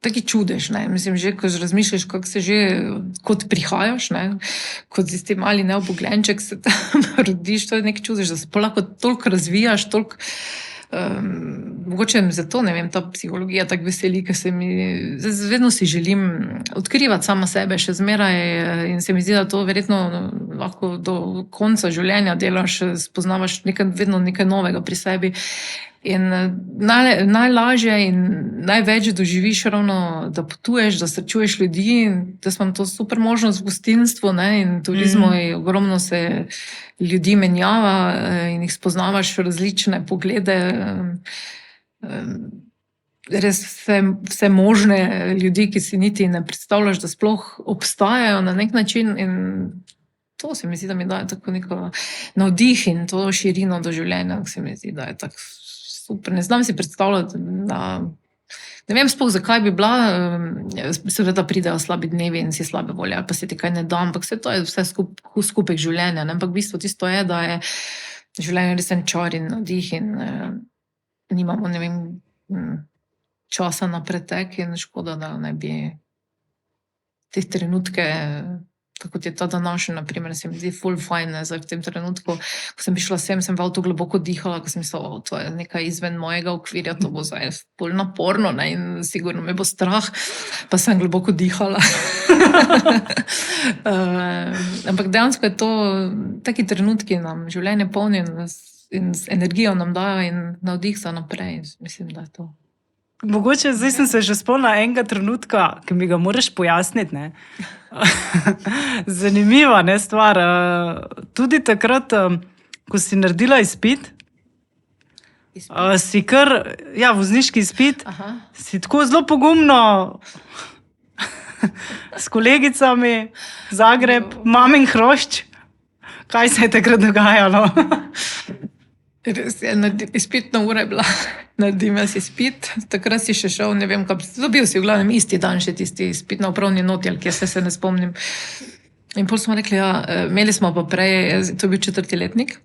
taki čudež, ne. Mislim, že ko razmišljaš, kako se že kot prihajaš, ne, kot tisti mali neobogljenček se tam rodiš, to je nek čudež, da se pa lahko toliko razvijaš, toliko mogoče zato, ne vem, ta psihologija tako veseli, ker vedno si želim odkrivati sama sebe še zmeraj in se mi zdi, da to verjetno lahko do konca življenja delaš, spoznavaš vedno nekaj novega pri sebi. In najlažje in največ doživiš ravno, da potuješ, da srečuješ ljudi, da imam to super možnost v gostinstvu, ne, in turizmu, ogromno se ljudi menjava in jih spoznavaš različne poglede, res vse možne ljudi, ki si niti ne predstavljaš, da sploh obstajajo na nek način, in to se mi zdi, da mi daje tako neko navdih in to širino do življenja, se mi zdi, da je tako super. Ne znam si predstavljati, da ne vem sploh, zakaj bi bila, seveda pridejo slabi dnevi in si slabe volje, ali pa se ti kaj ne da, ampak to je vse skupek življenja, ne? Ampak v bistvu tisto je, da je življenje res en čar in navdih in nimamo, ne vem, časa na pretek in škoda, da ne bi te trenutke kako je ta današnja, naprimer, se mi zdi ful fajn, ne, zdaj v tem trenutku, ko sem prišla sem v avto globoko dihala, ko sem mislila, to je nekaj izven mojega okvirja, to bo zdaj ful naporno, ne, in sigurno me bo strah, pa sem globoko dihala. Ampak dejansko je to, taki trenutki nam življenje polni in z energijo nam dajo in navdih za naprej, mislim, da je to. Mogoče zdaj sem se že spomnila enega trenutka, ki mi ga moraš pojasniti. Ne? Zanimiva stvar. Tudi takrat, ko si naredila izpit, si kar, vozniški izpit, si tako zelo pogumno s kolegicami, Zagreb, Mamin Hrošč. Kaj se je takrat dogajalo? Res je, izpitna ura je bila, naredim jaz izpit, takrat si še šel, ne vem, dobil si v glavnem isti dan še tisti izpit na upravni noti, ali kje se ne spomnim. In potem smo rekli, imeli smo pa prej, to je bil 4. letnik,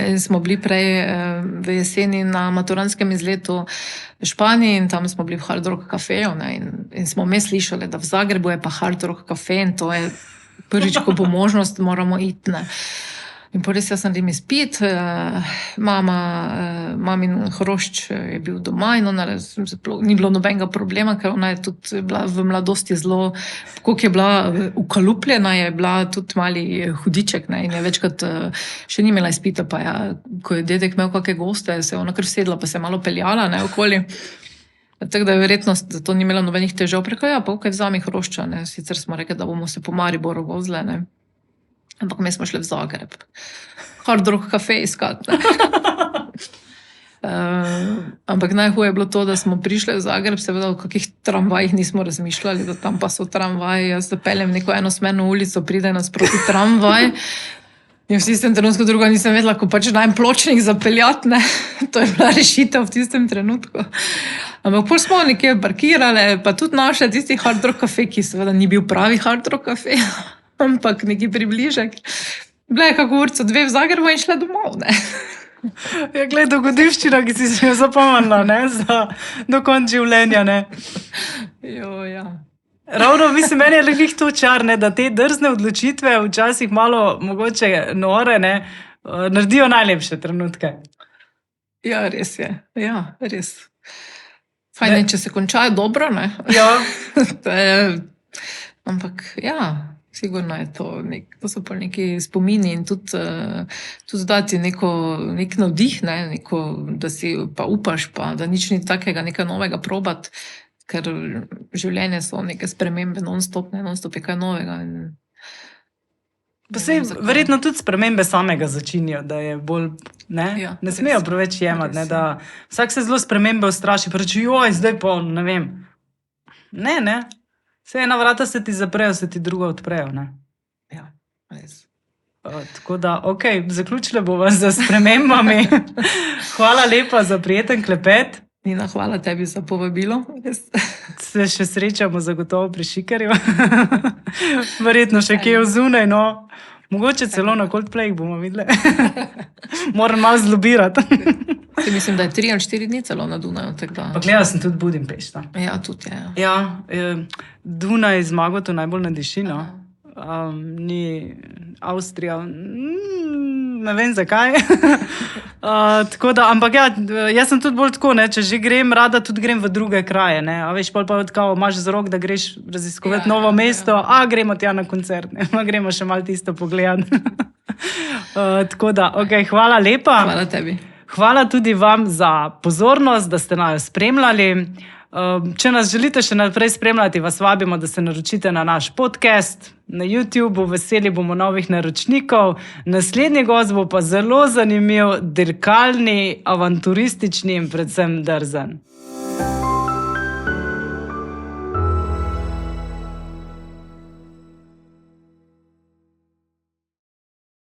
in smo bili prej v jeseni na maturanskem izletu v Španiji in tam smo bili v Hard Rock kafeju, ne, in smo me slišali, da v Zagrebu je pa Hard Rock kafe in to je prvič, ko bo možnost, moramo iti, ne. In potem jaz naredim izpit, mamin Hrošč je bil doma in ona ni bilo nobenega problema, ker ona je tudi bila v mladosti zelo, koliko je bila ukalupljena, je bila tudi mali hudiček, ne, in je večkrat še ni imela izpita, pa ko je dedek imel kakšne goste, se je ona kar sedla, pa se je malo peljala, ne, okoli. Tako da je verjetnost, da to ni imela nobenih težav. Preko, pa kaj vzami Hrošča, ne, sicer smo rekli, da bomo se po Mariboru vozile, ne. Ampak mi smo šli v Zagreb. Hard Rock kafe iskati. Ampak najhuje je bilo to, da smo prišli v Zagreb, seveda o kakih tramvajih nismo razmišljali, da tam pa so tramvaji. Jaz zapeljem neko enosmerno ulico, pride nas proti tramvaj. In v tistem trenutku drugo nisem vedela, ko pač najem pločnik zapeljati, ne. To je bila rešitev v tistem trenutku. Ampak pol smo nekje parkirali, pa tudi našli tisti Hard Rock kafe, ki seveda ni bil pravi Hard Rock kafe, ampak neki približek. Bila je kako urico 2 v Zagrebu in šla domov, ne. Ja, glej, dogodivščina, ki si jo zapomnila, ne, do konca življenja, ne. Ja. Ravno, mislim, meni je nekih to čar, ne, da te drzne odločitve, včasih malo mogoče nore, ne, naredijo najlepše trenutke. Ja, res je. Ja, res. Fajn je, če se končajo dobro, ne. Ja. Ampak, sigurno je to, to so pa neki spomini in tudi dati nek navdih, ne, da si pa upaš, pa da nič ni takega, nekaj novega probati, ker življenje so neke spremembe non-stop, non-stop je kaj novega. Pa sej, verjetno tudi spremembe samega začinijo, da je bolj, ne smejo preveč jemati, ne, da vsak se zelo spremembe ustraši, pa reči, zdaj pa, ne vem. Ne. Sej ena vrata se ti zaprejo, se ti druga odprejo, ne. Ja, res. Tako da, zaključile bova z spremembami. Hvala lepa za prijeten klepet. Nina, hvala tebi za povabilo. Se še srečamo zagotovo pri Šikarju. Verjetno še kje zunaj, no. Mogoče celo na Coldplayih bomo videli. Moram malo zlobirati. Mislim, da je 3 ali 4 dni celo na Dunaju. Pa gledala sem tudi Budimpešta. Ja, tudi je. Ja, Dunaj z Magoto najbolj nadiši, no. Ni Avstrija, ne vem zakaj. Tako da, ampak jaz sem tudi bolj tako, ne, če že grem, rada tudi grem v druge kraje, ne, a veš, pol pa odkao, imaš za rok, da greš raziskovati novo mesto, gremo tja na koncert, ne, gremo še malo tisto pogledati. Tako da, hvala lepa. Hvala tebi. Hvala tudi vam za pozornost, da ste nas spremljali. Če nas želite še naprej spremljati, vas vabimo, da se naročite na naš podcast na YouTube. Veseli bomo novih naročnikov. Naslednji gost bo pa zelo zanimiv, dirkalni, avanturistični in predvsem drzen.